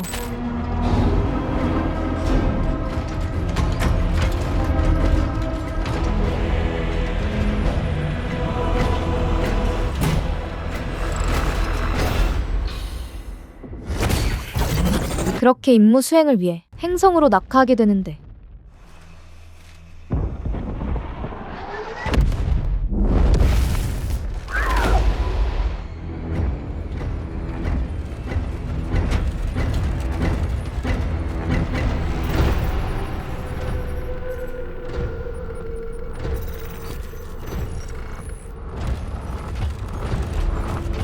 그렇게 임무 수행을 위해 행성으로 낙하하게 되는데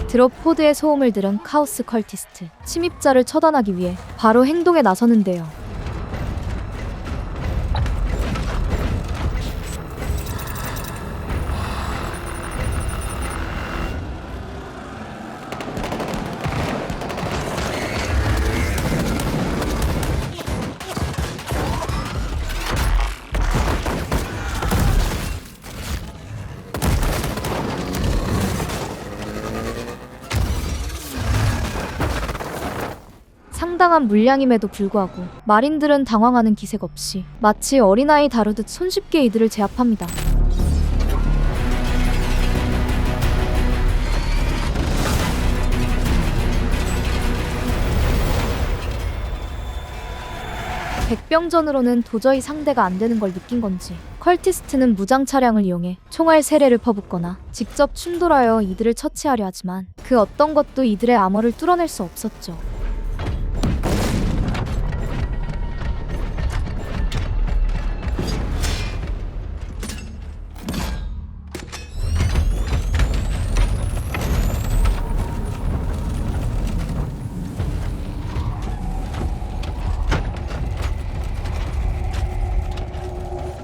드롭포드의 소음을 들은 카오스 컬티스트, 침입자를 처단하기 위해 바로 행동에 나서는데요. 상당한 물량임에도 불구하고 마린들은 당황하는 기색 없이 마치 어린아이 다루듯 손쉽게 이들을 제압합니다. 백병전으로는 도저히 상대가 안 되는 걸 느낀 건지 컬티스트는 무장 차량을 이용해 총알 세례를 퍼붓거나 직접 충돌하여 이들을 처치하려 하지만 그 어떤 것도 이들의 암호를 뚫어낼 수 없었죠.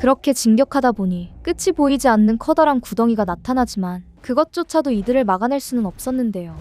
그렇게 진격하다 보니 끝이 보이지 않는 커다란 구덩이가 나타나지만 그것조차도 이들을 막아낼 수는 없었는데요.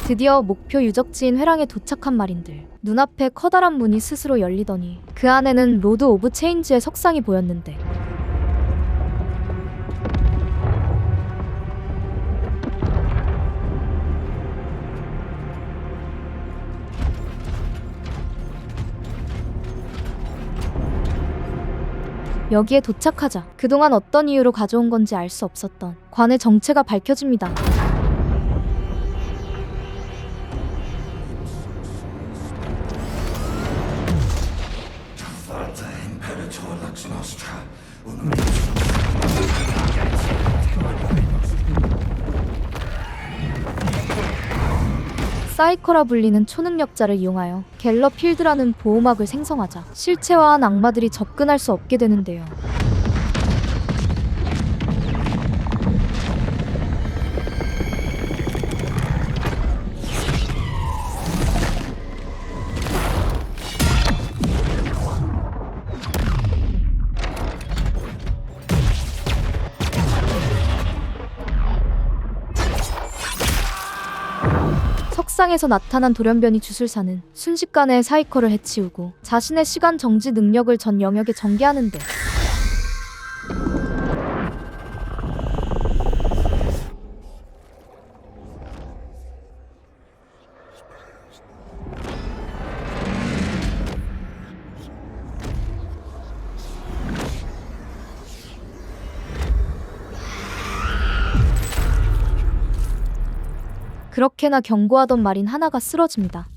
드디어 목표 유적지인 회랑에 도착한 마린들. 눈앞에 커다란 문이 스스로 열리더니 그 안에는 로드 오브 체인지의 석상이 보였는데 여기에 도착하자 그동안 어떤 이유로 가져온 건지 알 수 없었던 관의 정체가 밝혀집니다. 사이커라 불리는 초능력자를 이용하여 갤러 필드라는 보호막을 생성하자 실체화한 악마들이 접근할 수 없게 되는데요. 석상에서 나타난 돌연변이 주술사는 순식간에 사이커를 해치우고 자신의 시간 정지 능력을 전 영역에 전개하는데 그렇게나 경고하던 마린 하나가 쓰러집니다.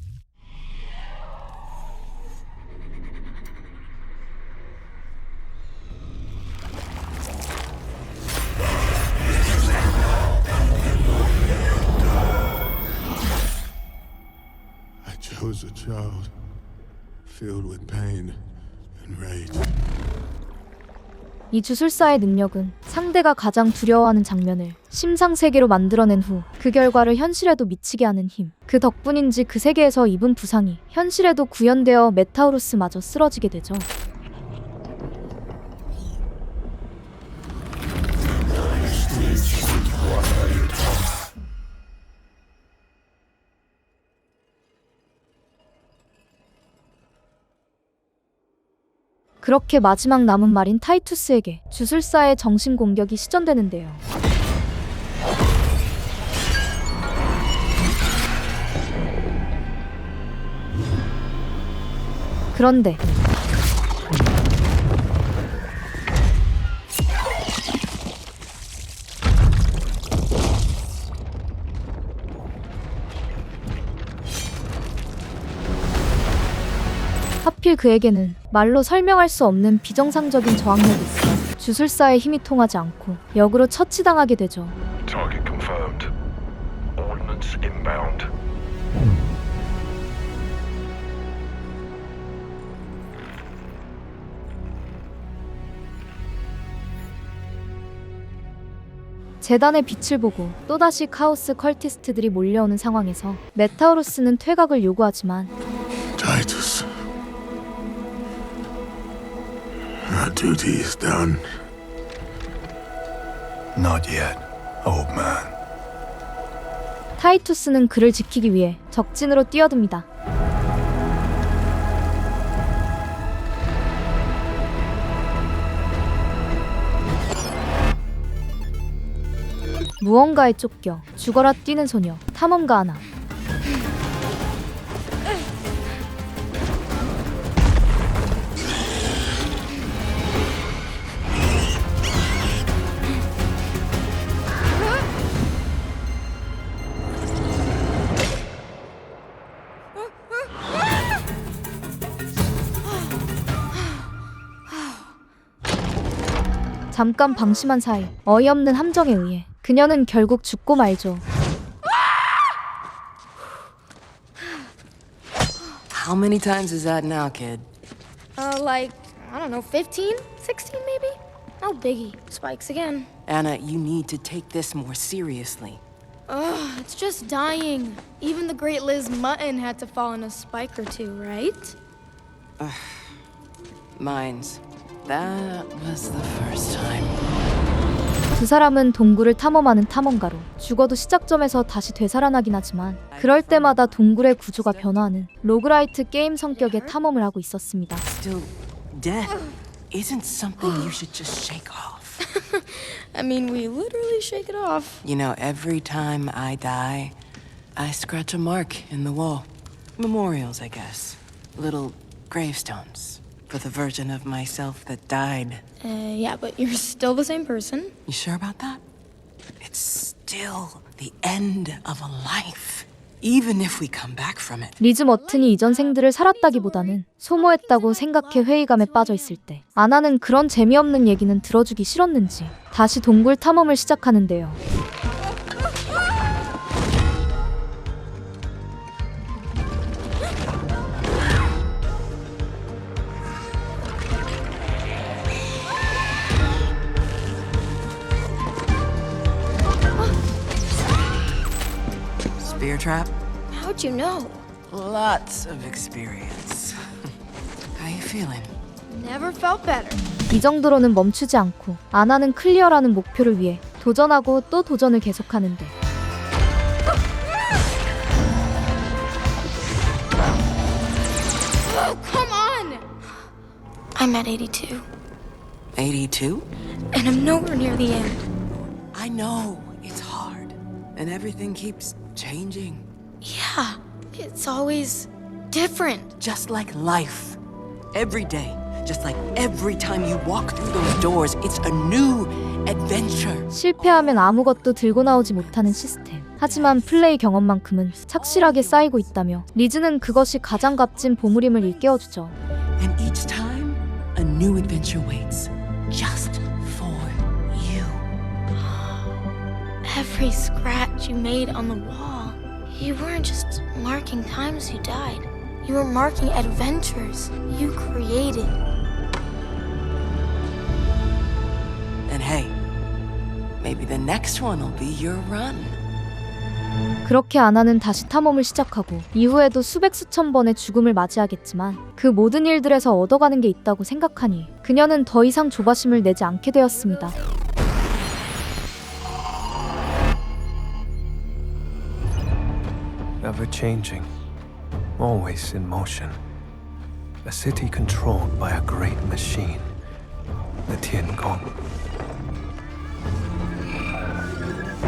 I chose a child filled with pain and rage. 이 주술사의 능력은 상대가 가장 두려워하는 장면을 심상세계로 만들어낸 후 그 결과를 현실에도 미치게 하는 힘. 그 덕분인지 그 세계에서 입은 부상이 현실에도 구현되어 메타우로스마저 쓰러지게 되죠. 그렇게 마지막 남은 말인 타이투스에게 주술사의 정신 공격이 시전되는데요. 그런데 하필 그에게는 말로 설명할 수 없는 비정상적인 저항력이 있어 주술사의 힘이 통하지 않고 역으로 처치당하게 되죠. Target confirmed. Ordnance inbound. 재단의 빛을 보고 또다시 카오스 컬티스트들이 몰려오는 상황에서 메타우로스는 퇴각을 요구하지만 Titus, our duty is done. Not yet. old man. 타이투스는 그를 지키기 위해 적진으로 뛰어듭니다. 무언가에 쫓겨 죽어라 뛰는 소녀, 탐험가 아나. 잠깐 방심한 사이 어이없는 함정에 의해 그녀는 결국 죽고 말죠. How many times is that now, kid? Like, I don't know, 15? 16 maybe? Oh, biggie. Spikes again. Anna, you need to take this more seriously. Ugh, it's just dying. Even the great Liz Mutton had to fall in a spike or two, right? Mines. That was the first time. 두 사람은 동굴을 탐험하는 탐험가로 죽어도 시작점에서 다시 되살아나긴 하지만 그럴 때마다 동굴의 구조가 변화하는 로그라이트 게임 성격의 탐험을 하고 있었습니다. Still, death isn't something you should just shake off. I mean, we literally shake it off. You know, every time I die, I scratch a mark in the wall. Memorials, I guess. Little gravestones. For the version of myself that died. Yeah, but you're still the same person. You sure about that? It's still the end of a life. Even if we come back from it. 리즈 머튼이 이전 생들을 살았다기보다는 소모했다고 생각해 회의감에 빠져 있을 때 아나는 그런 재미없는 얘기는 들어주기 싫었는지 다시 동굴 탐험을 시작하는데요. Spear trap? How'd you know? Lots of experience. How you feeling? Never felt better. 이 정도로는 멈추지 않고 아나는 클리어라는 목표를 위해 도전하고 또 도전을 계속하는데 Oh, come on! I'm at 82. 82? And I'm nowhere near the end. I know, it's hard. And everything keeps changing. Yeah, it's always different. Just like life. Every day. Just like every time you walk through those doors, it's a new adventure. 실패하면 아무것도 들고 나오지 못하는 시스템. 하지만 플레이 경험만큼은 착실하게 쌓이고 있다며 리즈는 그것이 가장 값진 보물임을 일깨워주죠. And each time, a new adventure waits. Just for you. Every scratch you made on the wall, you weren't just marking times you died. You were marking adventures you created. And hey, maybe the next one will be your run. 그렇게 아나는 다시 탐험을 시작하고 이후에도 수백 수천 번의 죽음을 맞이하겠지만 그 모든 일들에서 얻어가는 게 있다고 생각하니 그녀는 더 이상 조바심을 내지 않게 되었습니다. Ever changing, always in motion. A city controlled by a great machine, the Tiangong.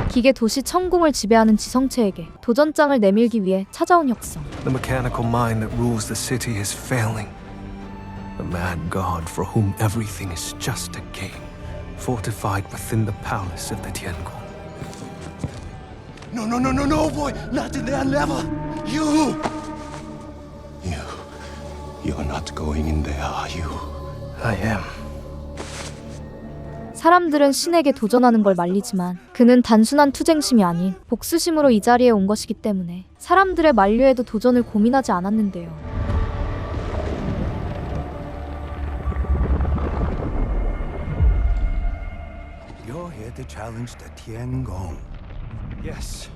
기계 도시 천궁을 지배하는 지성체에게 도전장을 내밀기 위해 찾아온 혁성. The mechanical mind that rules the city is failing. A mad god for whom everything is just a game, fortified within the palace of the Tiangong. No, boy! Not in there, never! You! You're not going in there, are you? I am. 사람들은 신에게 도전하는 걸 말리지만 그는 단순한 투쟁심이 아닌 복수심으로 이 자리에 온 것이기 때문에 사람들의 만류에도 도전을 고민하지 않았는데요. You're here to challenge the Tiangong. Yes,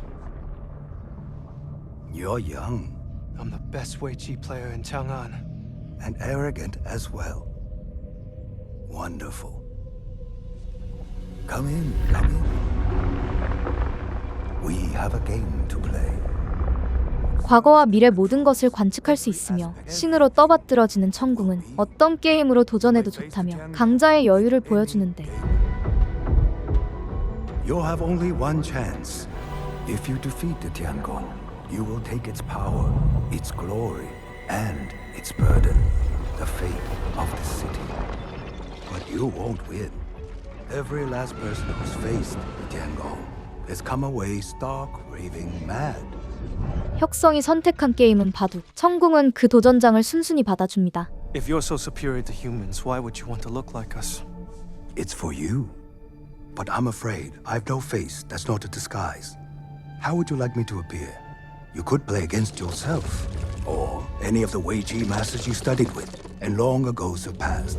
You're young I'm the best Weiqi player in Chang'an. and arrogant as well. Wonderful. Come in. have a game to play. 과거와 미래 모든 것을 관측할 수 있으며 신으로 떠받들어지는 천궁은 어떤 게임으로 도전해도 좋다며 강자의 여유를 보여주는데 You'll have only one chance. If you defeat the Tiangong, you will take its power, its glory, and its burden, the fate of the city. But you won't win. Every last person who's faced the Tiangong has come away stark, raving mad. 혁성이 선택한 게임은 바둑. 천궁은 그 도전장을 순순히 받아줍니다. If you're so superior to humans, why would you want to look like us? It's for you. But I'm afraid I've no face that's not a disguise. How would you like me to appear? You could play against yourself, or any of the Wei Ji masters you studied with and long ago surpassed,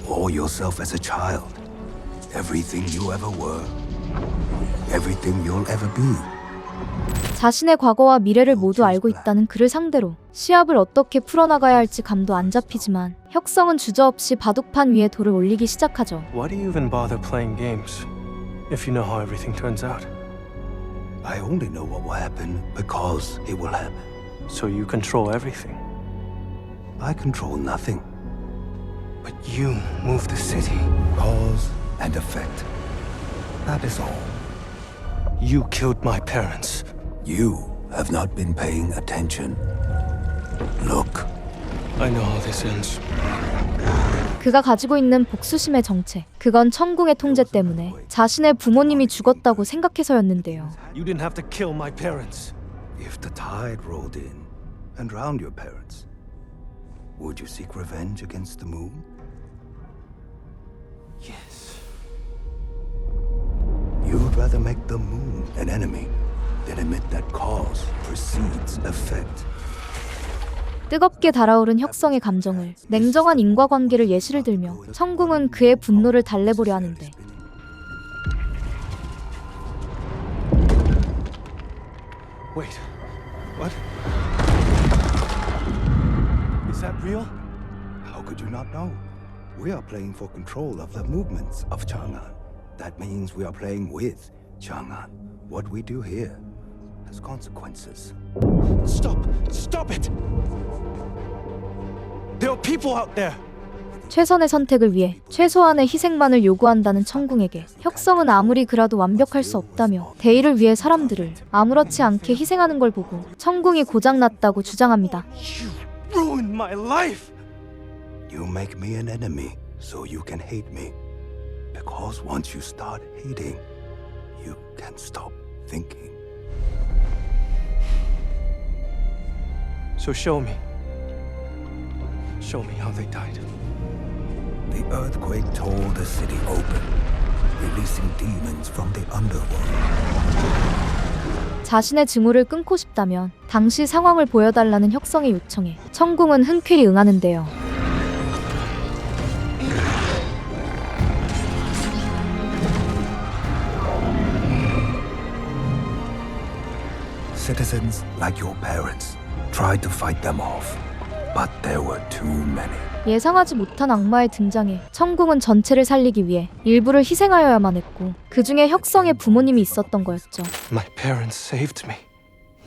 or yourself as a child. Everything you ever were, everything you'll ever be. 자신의 과거와 미래를 모두 알고 있다는 그를 상대로 시합을 어떻게 풀어나가야 할지 감도 안 잡히지만 혁성은 주저없이 바둑판 위에 돌을 올리기 시작하죠. Why do you even bother playing games if you know how everything turns out? I only know what will happen because it will happen. So you control everything. I control nothing. But you move the city. Cause and effect. That is all. You killed my parents. You have not been paying attention. Look. I know how this ends. 그가 가지고 있는 복수심의 정체. 그건 천궁의 통제 때문에 자신의 부모님이 죽었다고 생각해서였는데요. You didn't have to kill my parents. If the tide rolled in and drowned your parents, would you seek revenge against the moon? Yes. You'd rather make the moon an enemy than admit that cause precedes effect. 뜨겁게 달아오른 혁성의 감정을 냉정한 인과관계를 예시를 들며 천궁은 그의 분노를 달래보려 하는데 Wait. What? Is that real? How could you not know? We are playing for control of the movements of Chang'an. That means we are playing with Chang'an. What we do here has consequences. Stop! Stop it! There are people out there! 최선의 선택을 위해 최소한의 희생만을 요구한다는 천궁에게 혁성은 아무리 그라도 완벽할 수 없다며 대의를 위해 사람들을 아무렇지 않게 희생하는 걸 보고 천궁이 고장났다고 주장합니다. You ruined my life! You make me an enemy so you can hate me. Because once you start hating, you can't stop thinking. So show me. Show me how they died. The earthquake tore the city open, releasing demons from the underworld. 자신의 증오를 끊고 싶다면 당시 상황을 보여달라는 혁성의 요청에 천궁은 흔쾌히 응하는데요. Citizens like your parents tried to fight them off, but there were too many. 예상하지 못한 악마의 등장에 천궁은 전체를 살리기 위해 일부를 희생하여야만 했고 그 중에 혁성의 부모님이 있었던 거였죠. My parents saved me.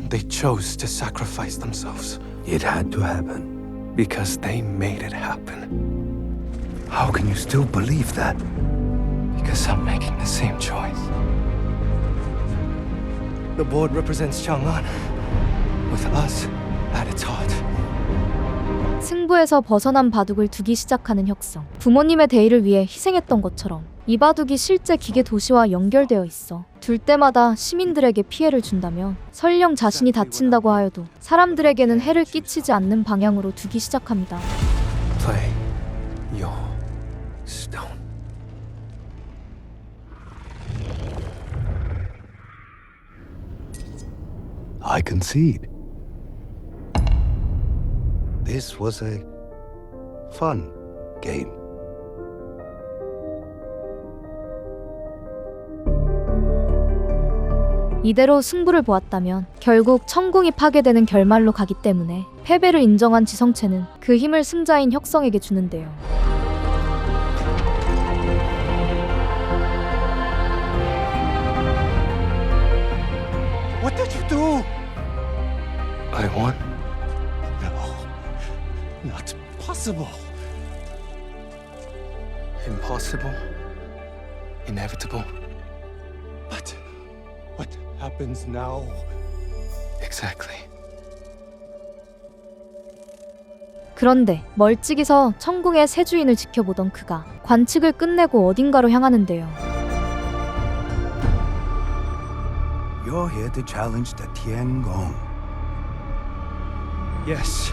They chose to sacrifice themselves. It had to happen. Because they made it happen. How can you still believe that? Because I'm making the same choice. The board represents Chang'an, with us at its heart. 승부에서 벗어난 바둑을 두기 시작하는 혁성. 부모님의 대의를 위해 희생했던 것처럼 이 바둑이 실제 기계 도시와 연결되어 있어 둘 때마다 시민들에게 피해를 준다면 설령 자신이 다친다고 하여도 사람들에게는 해를 끼치지 않는 방향으로 두기 시작합니다. Play your stone. I concede. This was a fun game. 이대로 승부를 보았다면 결국 천궁이 파괴되는 결말로 가기 때문에 패배를 인정한 지성체는 그 힘을 승자인 혁성에게 주는데요. What the one? No. Not possible. Impossible? Inevitable? But what happens now? Exactly. 그런데 멀찍이서 천궁의 새 주인을 지켜보던 그가 관측을 끝내고 어딘가로 향하는데요. You're here to challenge the Tiangong. Yes.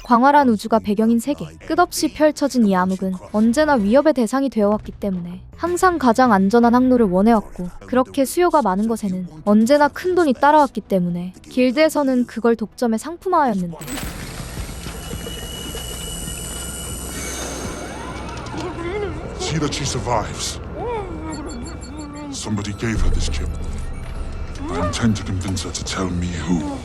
광활한 우주가 배경인 세계, 끝없이 펼쳐진 이 암흑은 언제나 위협의 대상이 되어왔기 때문에 항상 가장 안전한 항로를 원해왔고, 그렇게 수요가 많은 것에는 언제나 큰 돈이 따라왔기 때문에 길드에서는 그걸 독점의 상품화하였는데, See that she survives. Somebody gave her this chip. I intend to convince her to tell me who.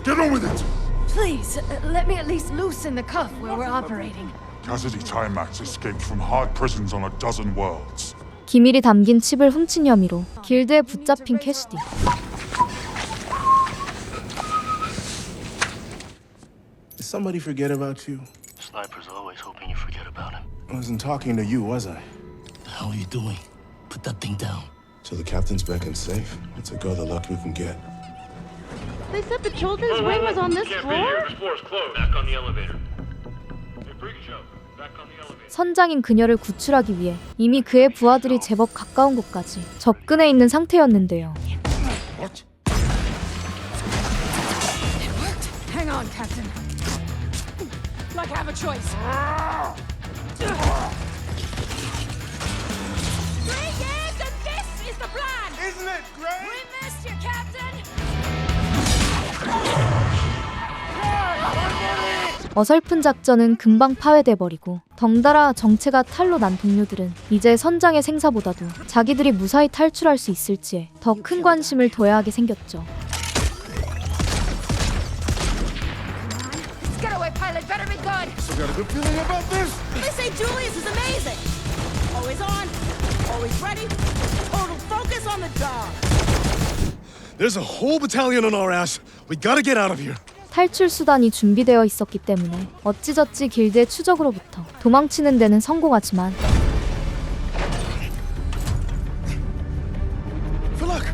Get on with it! Please, let me at least loosen the cuff where we're operating. Cassidy Timax escaped from hard prisons on a dozen worlds. 기밀이 담긴 칩을 훔친 혐의로 길드에 붙잡힌 캐시디. Did somebody forget about you? Sniper's always hoping you forget about him. I wasn't talking to you, was I? The hell are you doing? Put that thing down. So the captain's back and safe. Let's go the luck we can get. They said the children's wing was on this floor? This floor is closed. Back on the elevator. Hey, Freaky Show. Back on the elevator. 선장인 그녀를 구출하기 위해 이미 그의 부하들이 제법 가까운 곳까지 접근해 있는 상태였는데요. What? It worked. Hang on, Captain. Like I have a choice. Three years and this is the plan! Isn't it great? We missed you, Captain! 어설픈 작전은 금방 파회돼 버리고, 덩달아 정체가 탈로 난 동료들은 이제 선장의 생사보다도 자기들이 무사히 탈출할 수 있을지에 더 큰 관심을 둬야 하게 생겼죠. Getaway pilot better be good! So got a good feeling about this? They say Julius is amazing! Always on, always ready, total focus on the job! There's a whole battalion on our ass. We gotta get out of here. 탈출 수단이 준비되어 있었기 때문에 어찌저찌 길드의 추적으로부터 도망치는 데는 성공하지만, For luck.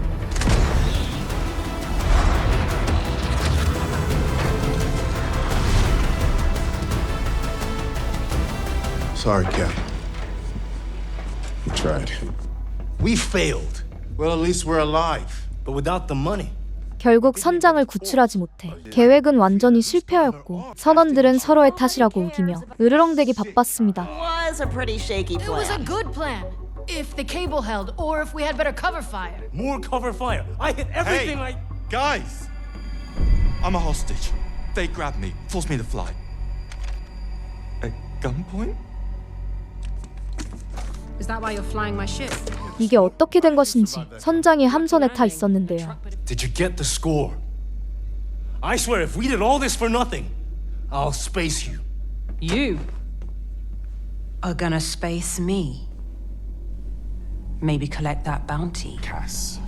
Sorry, Cap. We tried. We failed. Well, at least we're alive. But without the money. 결국 선장을 구출하지 못해 계획은 완전히 실패하였고, 선원들은 서로의 탓이라고 우기며 으르렁대기 바빴습니다. Was a pretty shaky It was a good plan. If the cable held, or if we had better cover fire. More cover fire. I hit everything Hey, guys! I'm a hostage. They grabbed me, forced me to fly. At gunpoint? Is that why you're flying my ship? 이게 어떻게 된 것인지 선장이 함선에 타 있었는데요. Did you get the score? I swear, if we did all this for nothing, I'll space you. You are gonna space me. Maybe collect that bounty. Cass.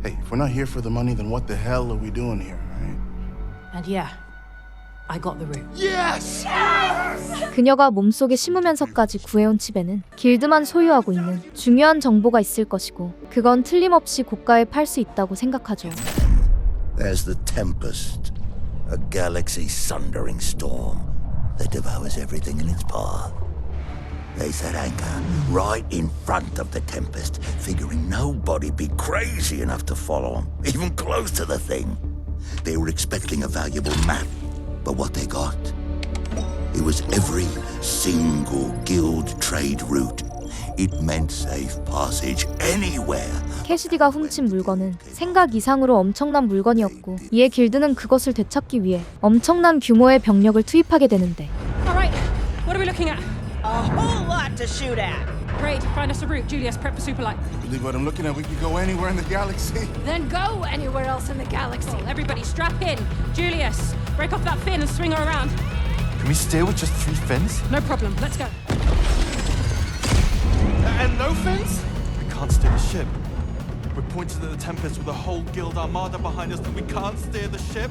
Hey, if we're not here for the money, then what the hell are we doing here, right? And yeah, I got the route. Yes! 그녀가 몸속에 심으면서까지 구해온 칩에는 길드만 소유하고 있는 중요한 정보가 있을 것이고, 그건 틀림없이 고가에 팔 수 있다고 생각하죠. There's the Tempest, a galaxy sundering storm that devours everything in its path. They set anchor right in front of the Tempest, figuring nobody'd be crazy enough to follow them, even close to the thing. They were expecting a valuable map, but what they got? It was every single guild trade route. It meant safe passage anywhere. 캐시디가 훔친 물건은 생각 이상으로 엄청난 물건이었고, 이에 길드는 그것을 되찾기 위해 엄청난 규모의 병력을 투입하게 되는데, Alright, what are we looking at? A whole lot to shoot at. Great, find us a route. Julius, prep for Superlight. Believe what I'm looking at? We could go anywhere in the galaxy. Then go anywhere else in the galaxy. Everybody strap in. Julius, break off that fin and swing her around. Can we stay with just 3 fins? No problem, let's go. And no fins? We can't steer the ship. We're pointed at the Tempest with a whole guild armada behind us, but we can't steer the ship.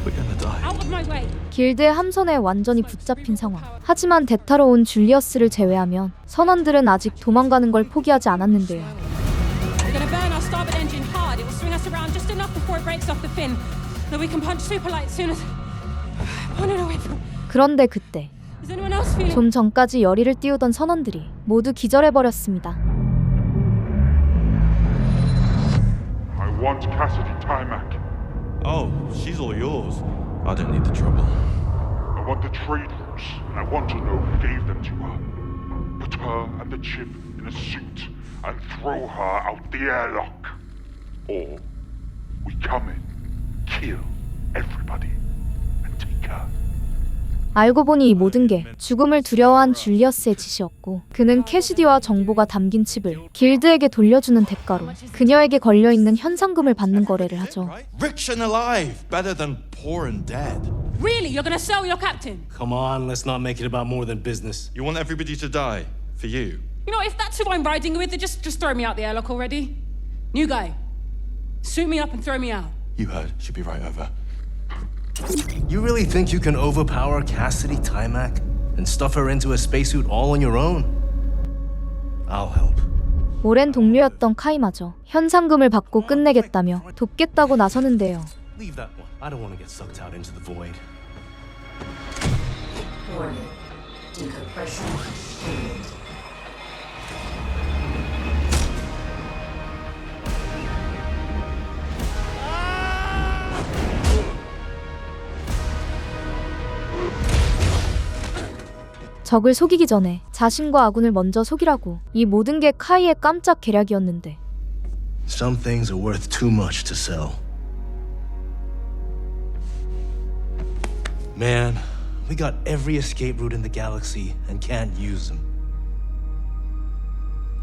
We're gonna die. Out of my way. 길드의 함선에 완전히 붙잡힌 상황. 하지만 대타로 온 줄리어스를 제외하면 선원들은 아직 도망가는 걸 포기하지 않았는데요. We're gonna burn our starboard engine hard. It will swing us around just enough before it breaks off the fin. Then we can punch super light soon as. On it away from. 그런데 그때 Is anyone else feeling? 좀 전까지 열의를 띄우던 선원들이 모두 기절해버렸습니다. I want Cassidy Timac. Oh, she's all yours. I don't need the trouble. I want the trade routes, and I want to know who gave them to her. Put her and the chip in a suit and throw her out the airlock. Or we come in, kill everybody, and take her. 알고 보니 이 모든 게 죽음을 두려워한 줄리어스의 짓이었고 그는 캐시디와 정보가 담긴 칩을 길드에게 돌려주는 대가로 그녀에게 걸려있는 현상금을 받는 거래를 하죠. Rich and alive, better than poor and dead. Really? You're gonna sell your captain? Come on, let's not make it about more than business. You want everybody to die for you? You know, if that's who I'm riding with, then just throw me out the airlock already. New guy. Suit me up and throw me out. You heard. She'll be right over. You really think you can overpower Cassidy Timac and stuff her into a spacesuit all on your own? I'll help. 오랜 동료였던 카이마저 현상금을 받고 끝내겠다며 돕겠다고 나서는데요. Leave that one. I don't want to get sucked out into the void. Warning. Decompression complete. 적을 속이기 전에 자신과 아군을 먼저 속이라고. 이 모든 게 카이의 깜짝 계략이었는데 Some things are worth too much to sell. Man, we got every escape route in the galaxy and can't use them.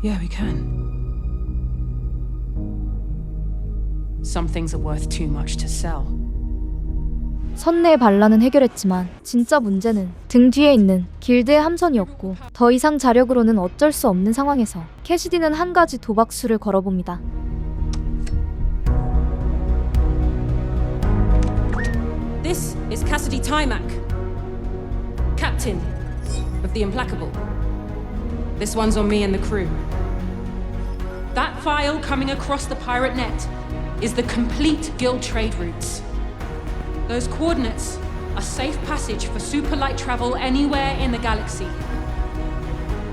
Yeah, we can. Some things are worth too much to sell. 선내의 반란은 해결했지만 진짜 문제는 등 뒤에 있는 길드의 함선이었고 더 이상 자력으로는 어쩔 수 없는 상황에서 캐시디는 한 가지 도박수를 걸어봅니다. This is Cassidy Timac, captain of the Implacable. This one's on me and the crew. That file coming across the pirate net is the complete guild trade routes. Those coordinates are safe passage for super light travel anywhere in the galaxy.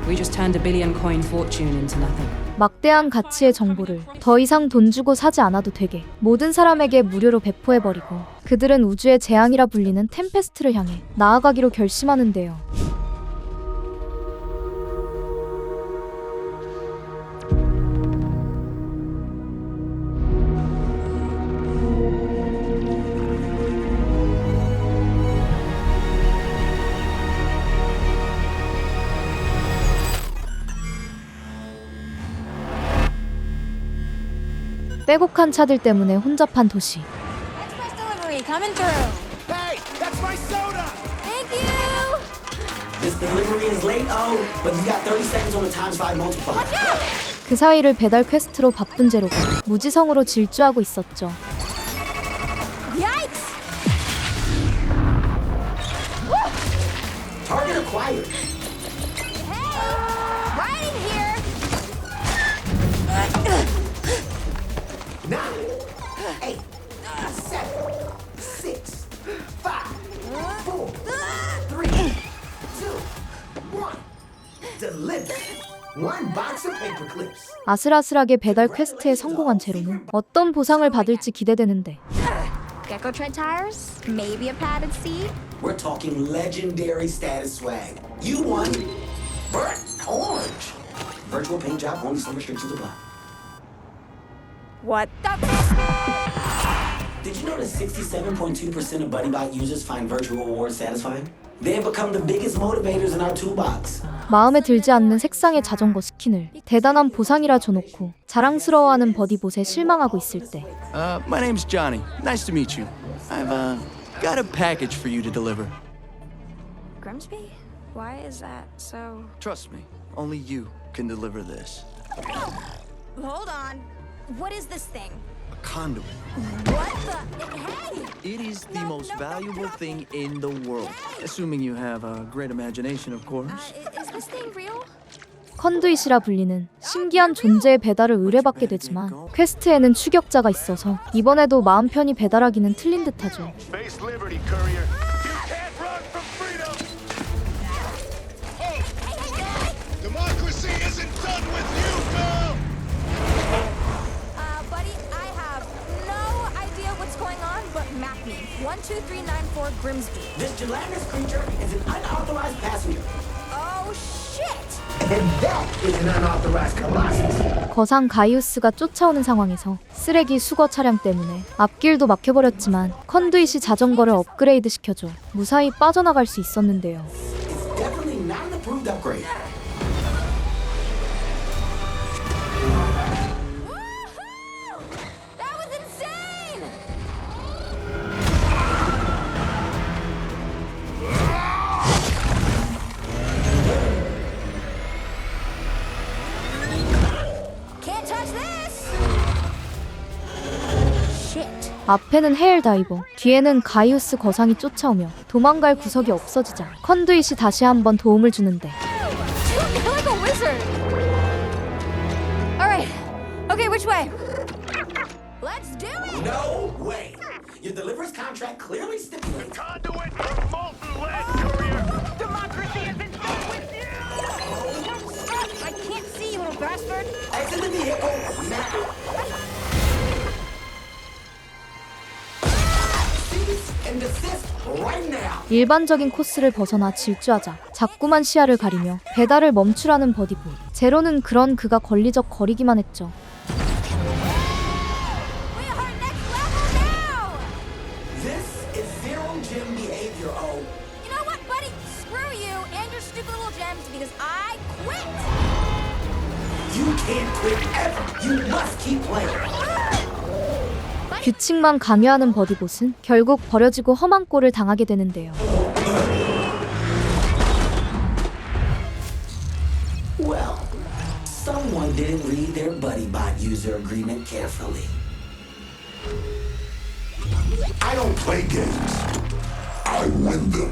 We just turned a billion coin fortune into nothing. 막대한 가치의 정보를 더 이상 돈 주고 사지 않아도 되게 모든 사람에게 무료로 배포해버리고 그들은 우주의 재앙이라 불리는 템페스트를 향해 나아가기로 결심하는데요. 빼곡한 차들 때문에 혼잡한 도시. Express delivery coming through. Hey, that's my soda. Thank you. This delivery is late, but you got 30 seconds on the ×5 multiplier. 그 사이를 배달 퀘스트로 바쁜 제로가 무지성으로 질주하고 있었죠. Yikes! Target acquired. Hey, right in here. 9, 8, 7, 6, 5, 4, 3, 2, 1. Deliver. One box of paper clips. 아슬아슬하게 배달 퀘스트에 성공한 제로는 어떤 보상을 받을지 기대되는데 Gecko tread tires? Maybe a padded seat? We're talking legendary status swag. You won. Burnt orange. Virtual paint job only so restricted to black. What the? Did you know that 67.2% of BuddyBot users find virtual rewards satisfying? They have become the biggest motivators in our toolbox. 마음에 들지 않는 색상의 자전거 스킨을 대단한 보상이라 줘놓고 자랑스러워하는 버디봇에 실망하고 있을 때 My name's Johnny. Nice to meet you. I've got a package for you to deliver. Grimsby? Why is that so? Trust me, only you can deliver this. Hold on. What is this thing? A conduit. What the? Hey! It is the most valuable thing in the world. Assuming you have a great imagination, of course. Is this thing real? 컨두잇이라 불리는 신기한 존재의 배달을 의뢰받게 되지만 퀘스트에는 추격자가 있어서 이번에도 마음 편히 배달하기는 틀린 듯하죠. Space Liberty, courier. You can't run from freedom! Democracy isn't done with you, girl! Buddy, I have no idea what's going on, but map me. 12394 Grimsby. This gelatinous creature is an unauthorized passenger. Oh, shit! And that is an unauthorized colossus. 거상 가이우스가 쫓아오는 상황에서 쓰레기 수거 차량 때문에 앞길도 막혀버렸지만 컨두잇이 자전거를 업그레이드 시켜줘 무사히 빠져나갈 수 있었는데요. It's definitely not an approved upgrade. That was insane! Can't touch this! Shit. 앞에는 헤일 다이버, 뒤에는 가이우스 거상이 쫓아오며 도망갈 구석이 없어지자 컨두잇이 다시 한번 도움을 주는데 You're like a wizard! Alright. Okay, which way? Let's do it! No way. Your deliverance contract clearly stipulates. Conduit for molten lead, courier! Democracy isn't done with you! I can't see, you little bastard! Exit the vehicle now. Cease and desist right now. 일반적인 코스를 벗어나 질주하자 자꾸만 시야를 가리며 배달을 멈추라는 버디보. 제로는 그런 그가 걸리적 거리기만 했죠. This is zero gem behavior, oh. You know what, buddy? Screw you and your stupid little gems because I quit! You can't quit ever. You must keep playing. 규칙만 강요하는 버디봇은 결국 버려지고 험한 꼴을 당하게 되는데요. Well, someone didn't read their BuddyBot user agreement carefully. I don't play games. I win them.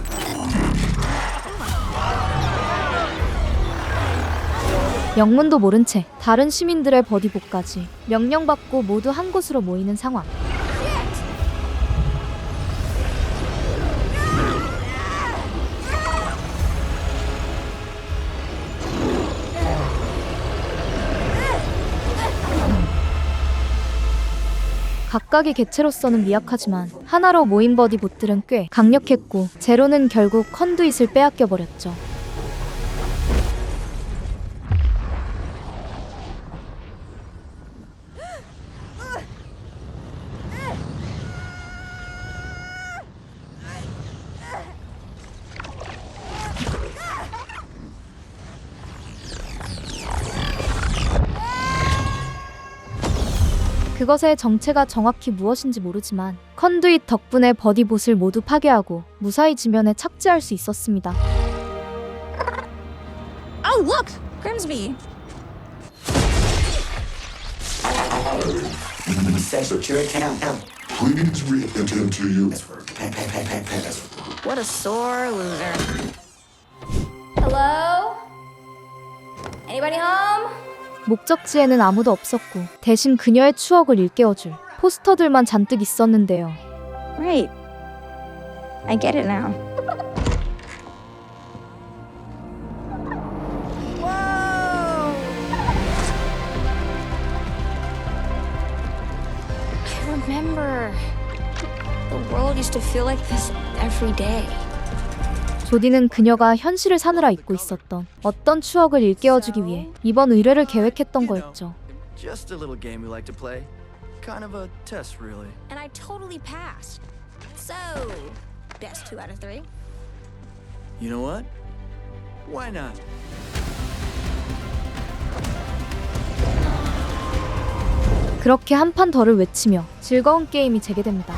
영문도 모른 채 다른 시민들의 버디봇까지 명령받고 모두 한 곳으로 모이는 상황. 각각의 개체로서는 미약하지만 하나로 모인 버디봇들은 꽤 강력했고 제로는 결국 컨두잇을 빼앗겨버렸죠. 그것의 정체가 정확히 무엇인지 모르지만 컨두잇 덕분에 버디봇을 모두 파괴하고 무사히 지면에 착지할 수 있었습니다. Oh, look! Grimsby! Sex your account. Please re-enter to you. What a sore loser. Hello? Anybody home? 목적지에는 아무도 없었고 대신 그녀의 추억을 일깨워줄 포스터들만 잔뜩 있었는데요. Right. I get it now. Whoa! I remember. The world used to feel like this every day. 조디는 그녀가 현실을 사느라 잊고 있었던 어떤 추억을 일깨워주기 위해 이번 의뢰를 계획했던 거였죠. Just a little game we like to play. Kind of a test, really. And I totally passed. So, best 2 out of 3. You know what? Why not? 그렇게 한 판 더를 외치며 즐거운 게임이 재개됩니다.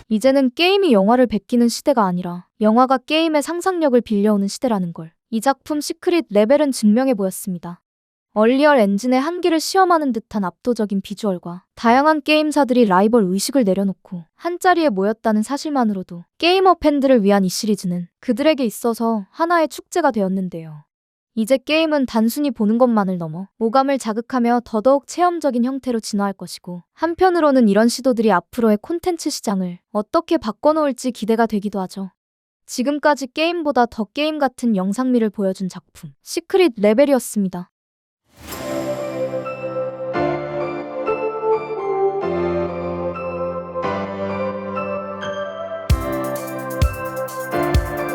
이제는 게임이 영화를 베끼는 시대가 아니라 영화가 게임의 상상력을 빌려오는 시대라는 걸 이 작품 시크릿 레벨은 증명해 보였습니다. 얼리얼 엔진의 한계를 시험하는 듯한 압도적인 비주얼과 다양한 게임사들이 라이벌 의식을 내려놓고 한자리에 모였다는 사실만으로도 게이머 팬들을 위한 이 시리즈는 그들에게 있어서 하나의 축제가 되었는데요. 이제 게임은 단순히 보는 것만을 넘어 오감을 자극하며 더더욱 체험적인 형태로 진화할 것이고, 한편으로는 이런 시도들이 앞으로의 콘텐츠 시장을 어떻게 바꿔놓을지 기대가 되기도 하죠. 지금까지 게임보다 더 게임 같은 영상미를 보여준 작품 시크릿 레벨이었습니다.